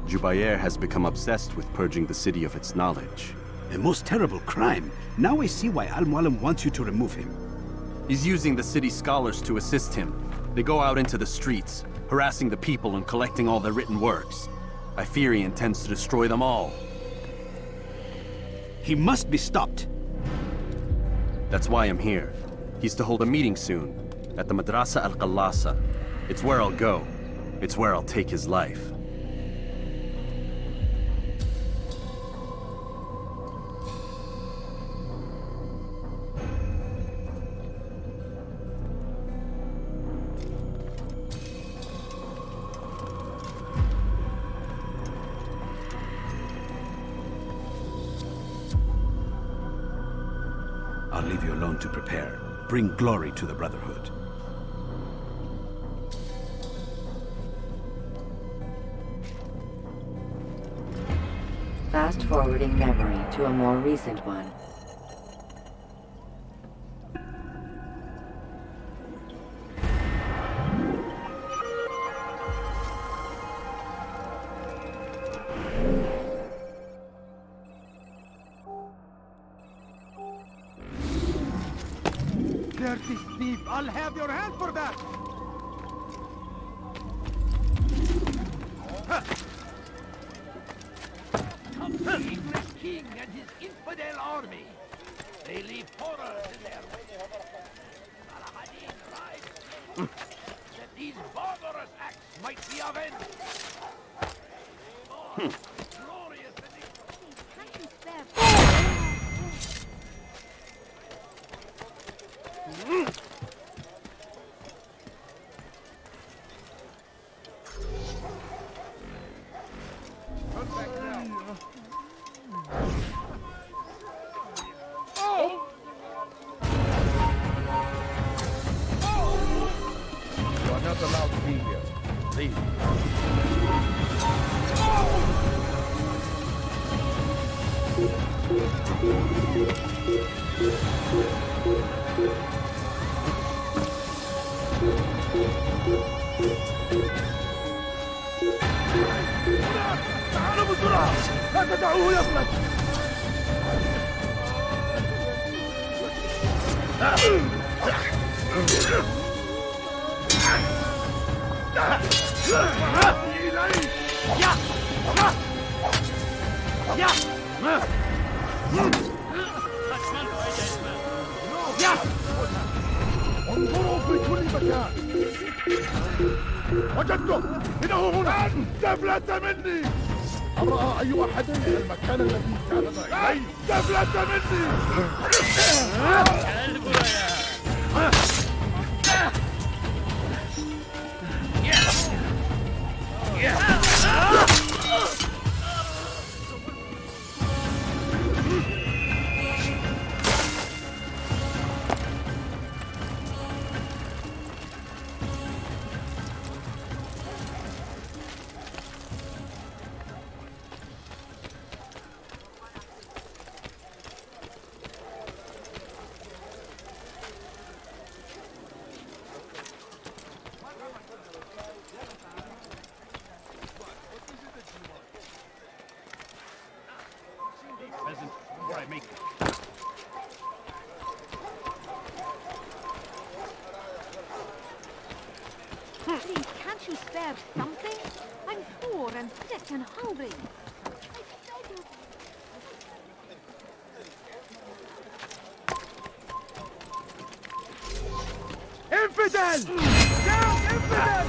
Jubair has become obsessed with purging the city of its knowledge. A most terrible crime. Now I see why Al-Mualim wants you to remove him. He's using the city scholars to assist him. They go out into the streets, harassing the people and collecting all their written works. I fear he intends to destroy them all. He must be stopped. That's why I'm here. He's to hold a meeting soon, at the Madrasa Al-Qallasa. It's where I'll go. It's where I'll take his life. I'll leave you alone to prepare. Bring glory to the Brotherhood. Fast-forwarding memory to a more recent one. Dirty thief! I'll have your hand for that! Come the English king and his infidel army. They leave horrors in their wake. Saladin rides that these barbarous acts might be avenged. Glorious Can't you spare? You are not allowed to be here. Leave. تعالوا بسرعة! لا تدعوه يفلت! انظروا في كل مكان. وجدته! إنه هنا! دفلت مني! هل رأى أي أحد المكان الذي كان إليه؟ دفلت مني! Peasant, before I make it. Please, can't you spare something? I'm poor and sick and hungry. Infidel! Down, infidel!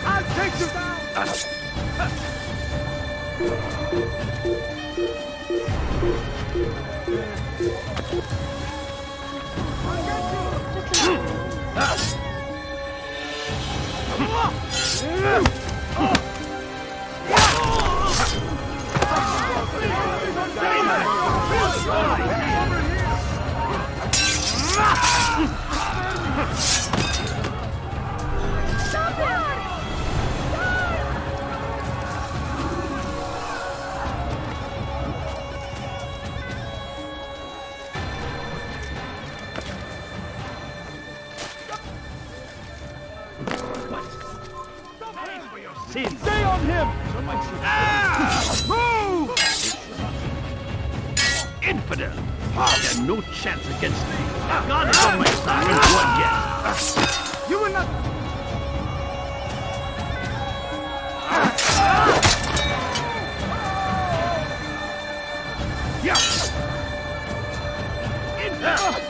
I'll take you down! for your sins. Stay on him! Move! Infidel! There's no chance against me. God is on my side. And one yet. You will not... Yeah! Infidel!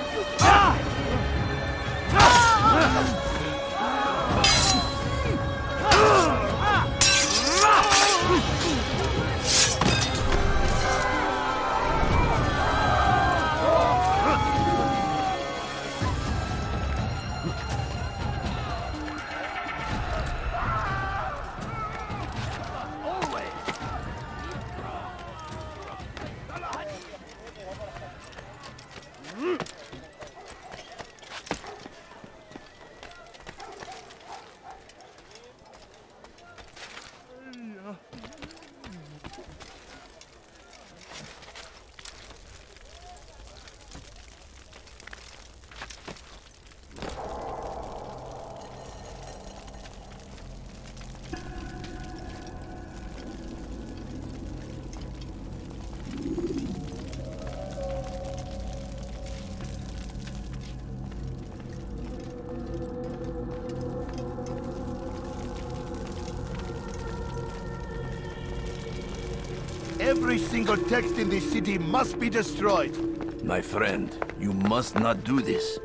Every single text in this city must be destroyed. My friend, you must not do this.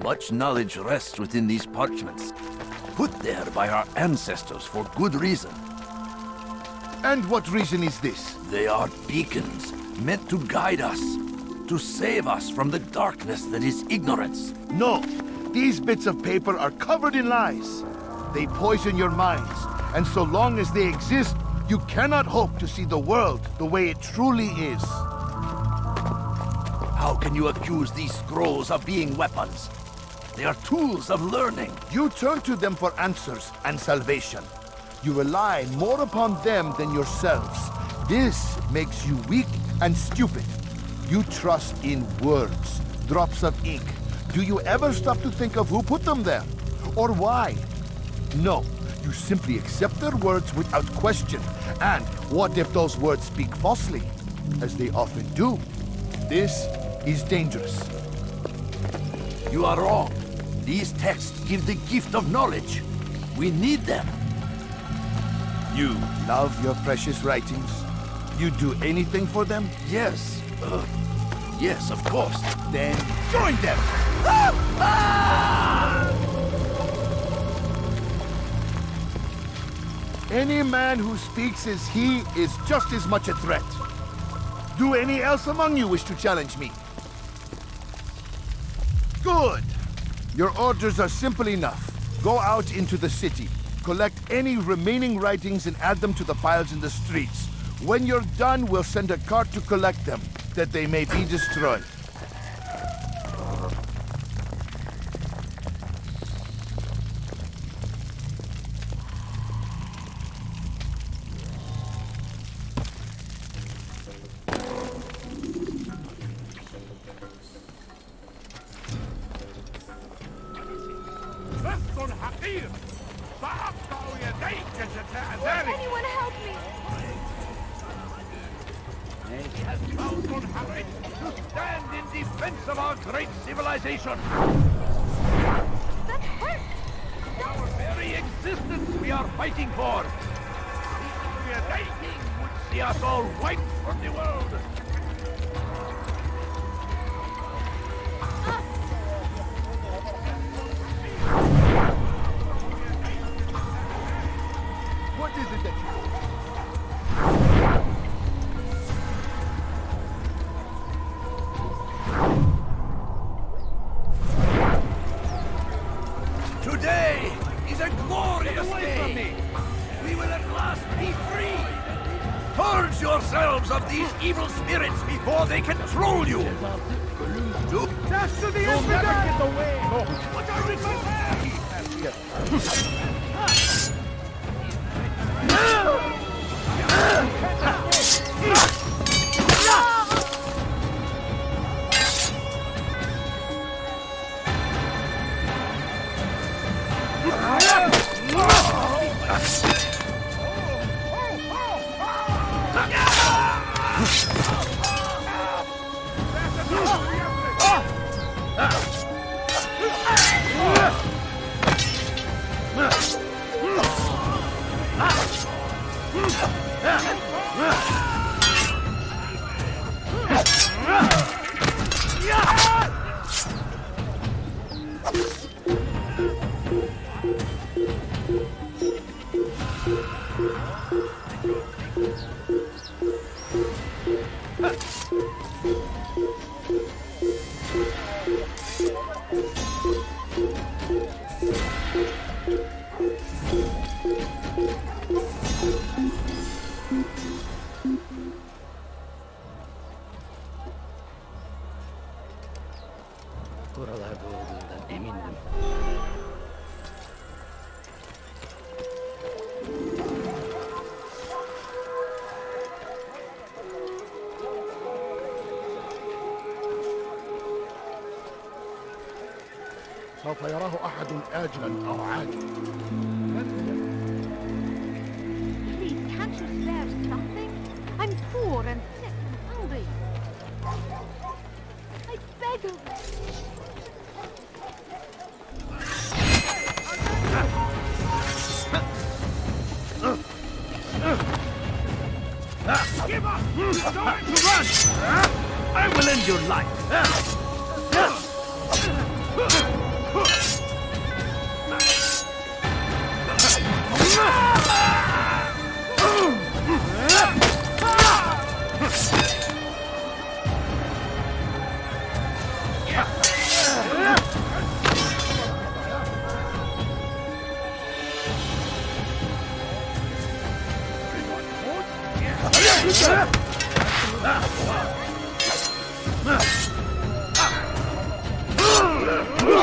Much knowledge rests within these parchments, put there by our ancestors for good reason. And what reason is this? They are beacons, meant to guide us, to save us from the darkness that is ignorance. No, these bits of paper are covered in lies. They poison your minds, and so long as they exist, you cannot hope to see the world the way it truly is. How can you accuse these scrolls of being weapons? They are tools of learning. You turn to them for answers and salvation. You rely more upon them than yourselves. This makes you weak and stupid. You trust in words, drops of ink. Do you ever stop to think of who put them there? Or why? No, you simply accept their words without question. And what if those words speak falsely? As they often do. This is dangerous. You are wrong. These texts give the gift of knowledge. We need them. You love your precious writings? You do anything for them? Yes. Yes, of course. Then join them! Any man who speaks as he is just as much a threat. Do any else among you wish to challenge me? Good. Your orders are simple enough. Go out into the city. Collect any remaining writings and add them to the piles in the streets. When you're done, we'll send a cart to collect them, that they may be destroyed. Anyone help me? He has found unharried to stand in defense of our great civilization. That hurts! Our very existence we are fighting for. The Day King would see us all wiped from the world. What is it that you... Today is a glorious day. We will at last be free. Purge yourselves of these evil spirits before they control you. Dash to the end! Never get away! What are in my Buralarda olduğundan emindim. سوف يراه أحد آجلا أو عاجلا. Please, can't you spare something? I'm poor and sick and hungry. I beg of you. Give up! Time to run! I will end your life!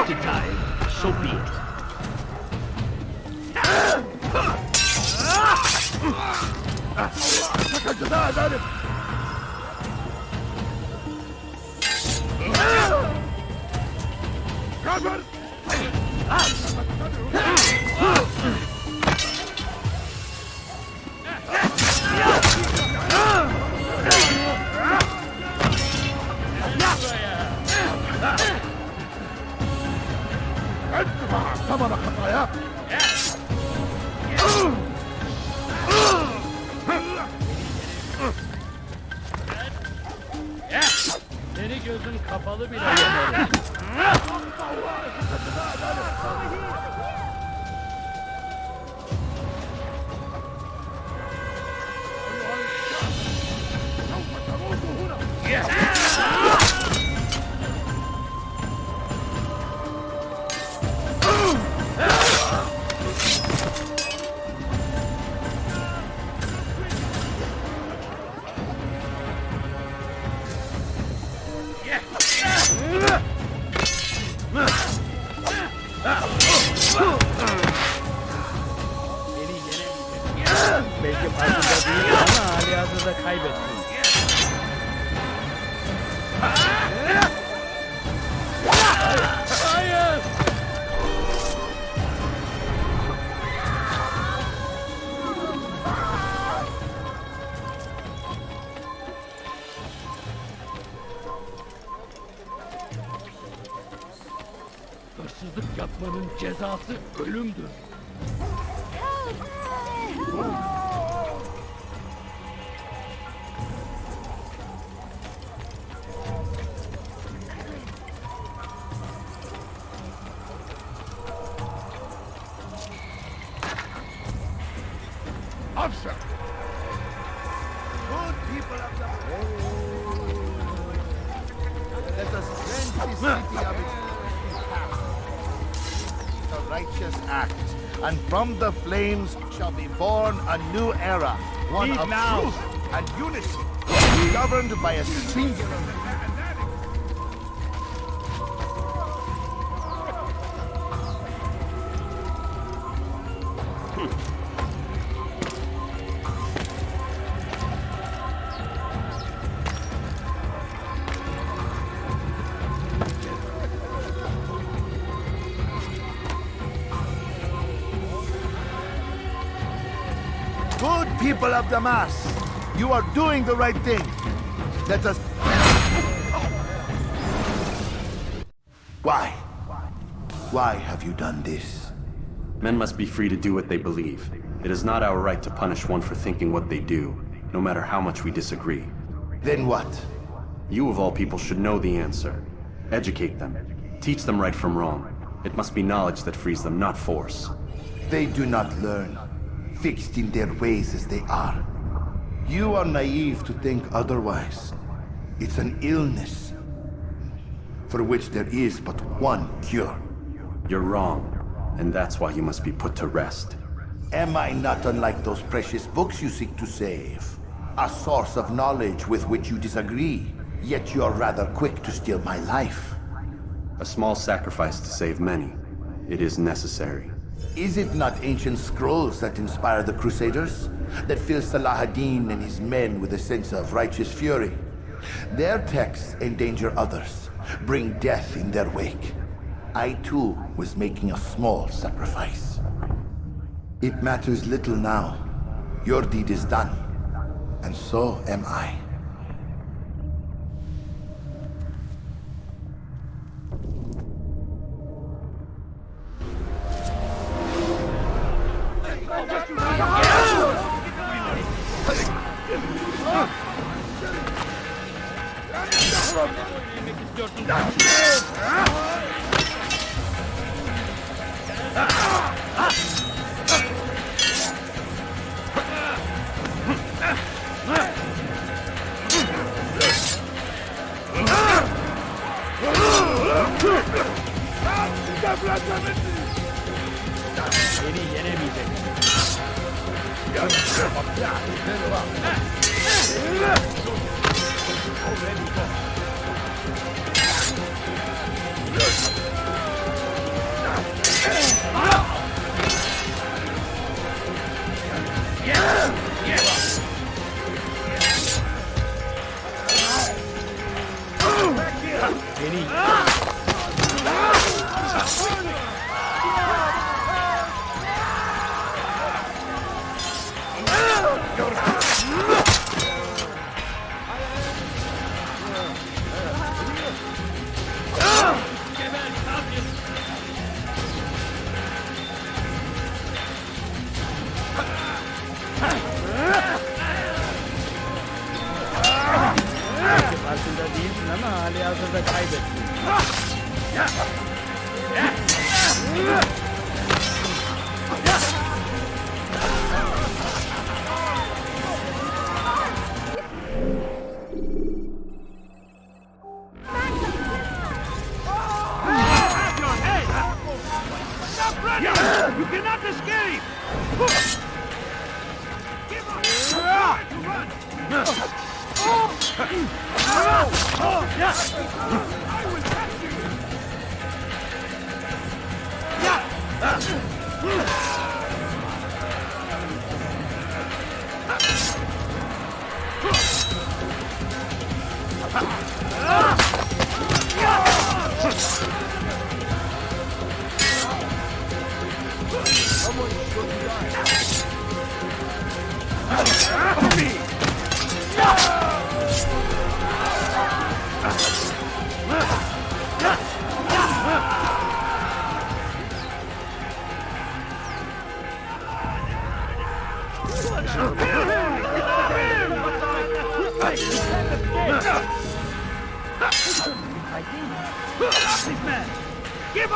To die, so be it. ادفع ثمن خطاياك. Seni gözün kapalı bile yenerim. Belki farkında değil ama halihazırda kaybettim. Hayır! Hırsızlık yapmanın cezası ölümdür. Officer! Good people of the let us cleanse this city of its a righteous act, and from the flames shall be born a new era, one Leave of now. truth and unity, governed by a singular. Good people of Damas, you are doing the right thing. Let us... Why? Why have you done this? Men must be free to do what they believe. It is not our right to punish one for thinking what they do, no matter how much we disagree. Then what? You of all people should know the answer. Educate them. Teach them right from wrong. It must be knowledge that frees them, not force. They do not learn, fixed in their ways as they are. You are naive to think otherwise. It's an illness, for which there is but one cure. You're wrong, and that's why you must be put to rest. Am I not unlike those precious books you seek to save? A source of knowledge with which you disagree, yet you're rather quick to steal my life. A small sacrifice to save many. It is necessary. Is it not ancient scrolls that inspire the Crusaders? That fill Salah ad-Din and his men with a sense of righteous fury? Their texts endanger others, bring death in their wake. I too was making a small sacrifice. It matters little now. Your deed is done, and so am I. Beni yenemeyecek. Farkında değilsin ama hali hazırda kaybettin. You cannot escape!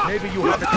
Maybe you have it.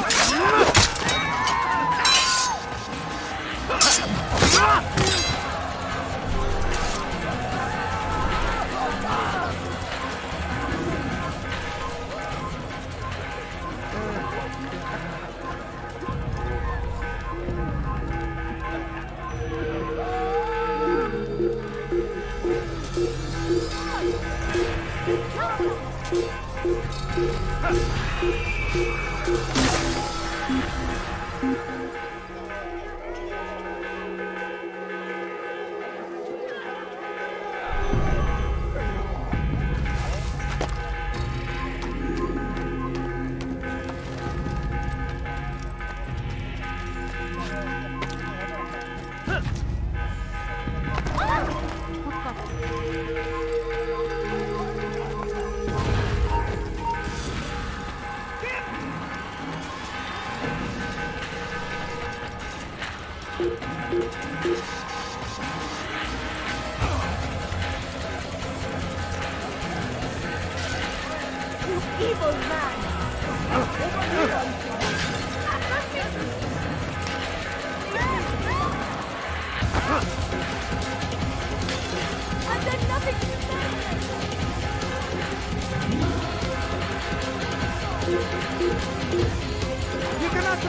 Evil man! I've done nothing to You cannot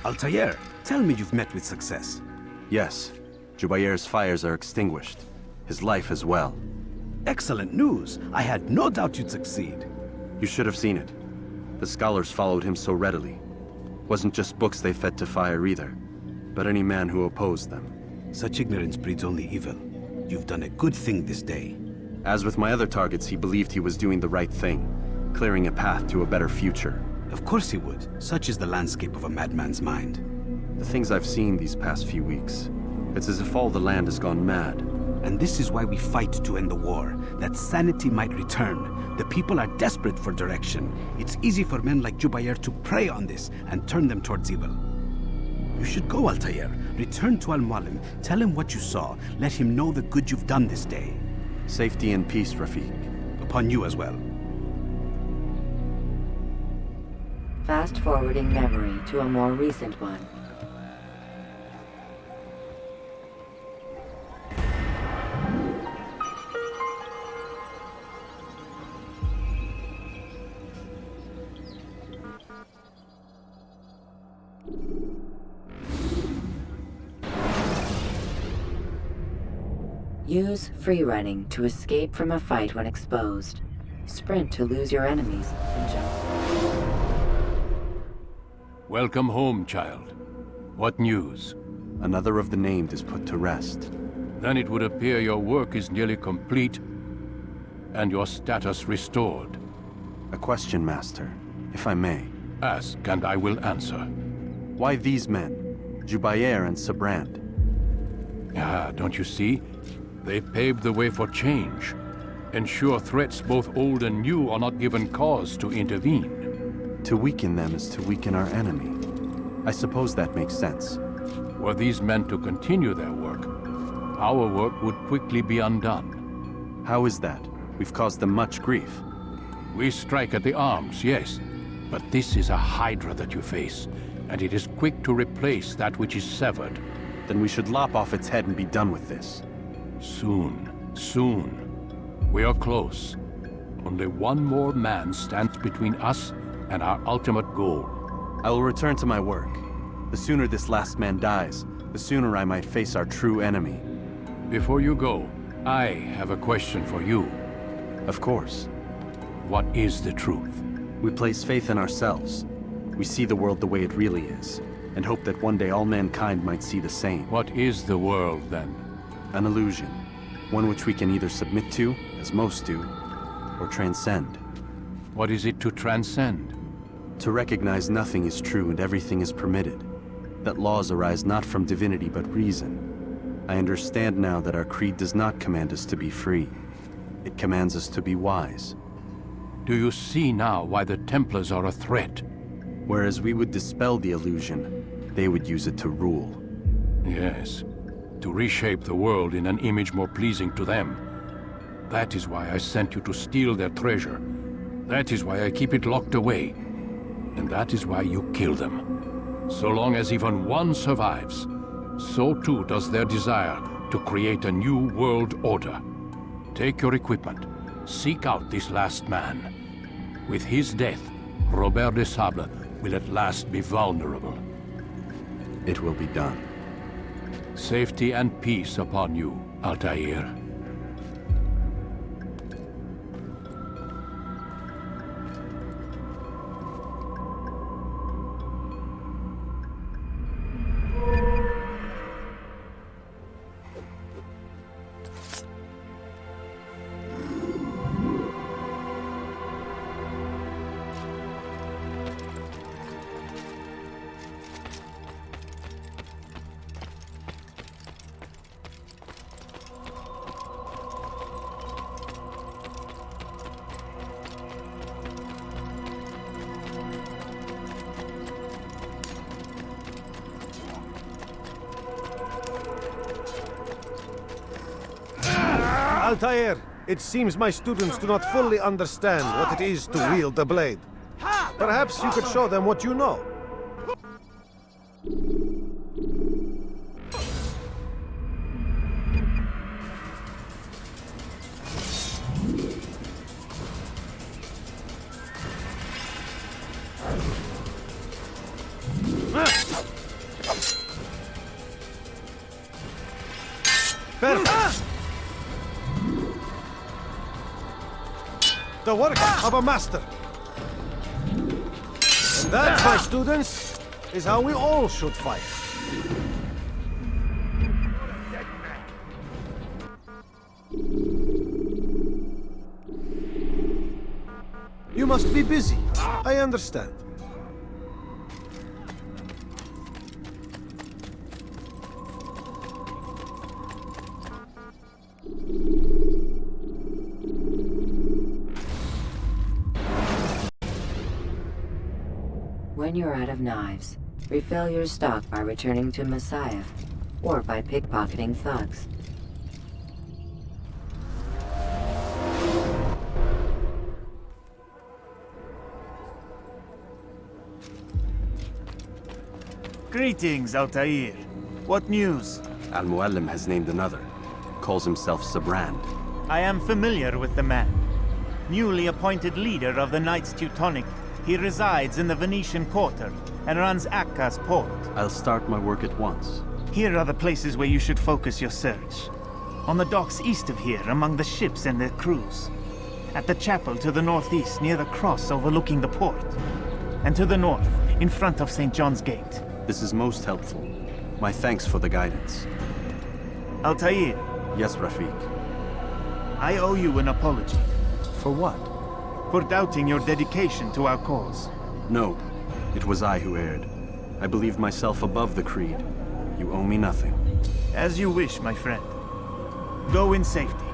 Altair, tell me you've met with success. Yes. Jubair's fires are extinguished. His life as well. Excellent news. I had no doubt you'd succeed. You should have seen it. The scholars followed him so readily. Wasn't just books they fed to fire either, but any man who opposed them. Such ignorance breeds only evil. You've done a good thing this day. As with my other targets, he believed he was doing the right thing, clearing a path to a better future. Of course he would. Such is the landscape of a madman's mind. The things I've seen these past few weeks, it's as if all the land has gone mad. And this is why we fight to end the war, that sanity might return. The people are desperate for direction. It's easy for men like Jubair to prey on this and turn them towards evil. You should go, Altair. Return to Al-Mualim, tell him what you saw, let him know the good you've done this day. Safety and peace, Rafiq. Upon you as well. Fast-forwarding memory to a more recent one. Use free running to escape from a fight when exposed. Sprint to lose your enemies, and jump. Welcome home, child. What news? Another of the named is put to rest. Then it would appear your work is nearly complete, and your status restored. A question, Master, if I may. Ask, and I will answer. Why these men, Jubayer and Sabrand? Ah, don't you see? They paved the way for change. Ensure threats both old and new are not given cause to intervene. To weaken them is to weaken our enemy. I suppose that makes sense. Were these men to continue their work, our work would quickly be undone. How is that? We've caused them much grief. We strike at the arms, yes. But this is a hydra that you face, and it is quick to replace that which is severed. Then we should lop off its head and be done with this. Soon, soon. We are close. Only one more man stands between us and our ultimate goal. I will return to my work. The sooner this last man dies, the sooner I might face our true enemy. Before you go, I have a question for you. Of course. What is the truth? We place faith in ourselves. We see the world the way it really is, and hope that one day all mankind might see the same. What is the world, then? An illusion. One which we can either submit to, as most do, or transcend. What is it to transcend? To recognize nothing is true and everything is permitted. That laws arise not from divinity but reason. I understand now that our creed does not command us to be free. It commands us to be wise. Do you see now why the Templars are a threat? Whereas we would dispel the illusion, they would use it to rule. Yes, to reshape the world in an image more pleasing to them. That is why I sent you to steal their treasure. That is why I keep it locked away. And that is why you kill them. So long as even one survives, so too does their desire to create a new world order. Take your equipment. Seek out this last man. With his death, Robert de Sable will at last be vulnerable. It will be done. Safety and peace upon you, Altair. Altair, it seems my students do not fully understand what it is to wield the blade. Perhaps you could show them what you know. Perfect. The work of a master. And that, my students, is how we all should fight. You must be busy. I understand. When you're out of knives, refill your stock by returning to Masyaf, or by pickpocketing thugs. Greetings, Altair. What news? Al-Muallim has named another. Calls himself Sabrand. I am familiar with the man. Newly appointed leader of the Knights Teutonic, he resides in the Venetian Quarter and runs Akka's port. I'll start my work at once. Here are the places where you should focus your search. On the docks east of here, among the ships and their crews. At the chapel to the northeast, near the cross overlooking the port. And to the north, in front of St. John's Gate. This is most helpful. My thanks for the guidance. Altair. Yes, Rafiq. I owe you an apology. For what? For doubting your dedication to our cause. No, it was I who erred. I believed myself above the creed. You owe me nothing. As you wish, my friend. Go in safety.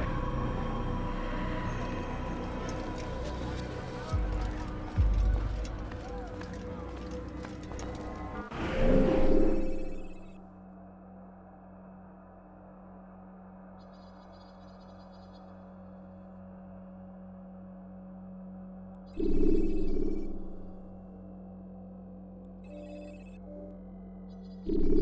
you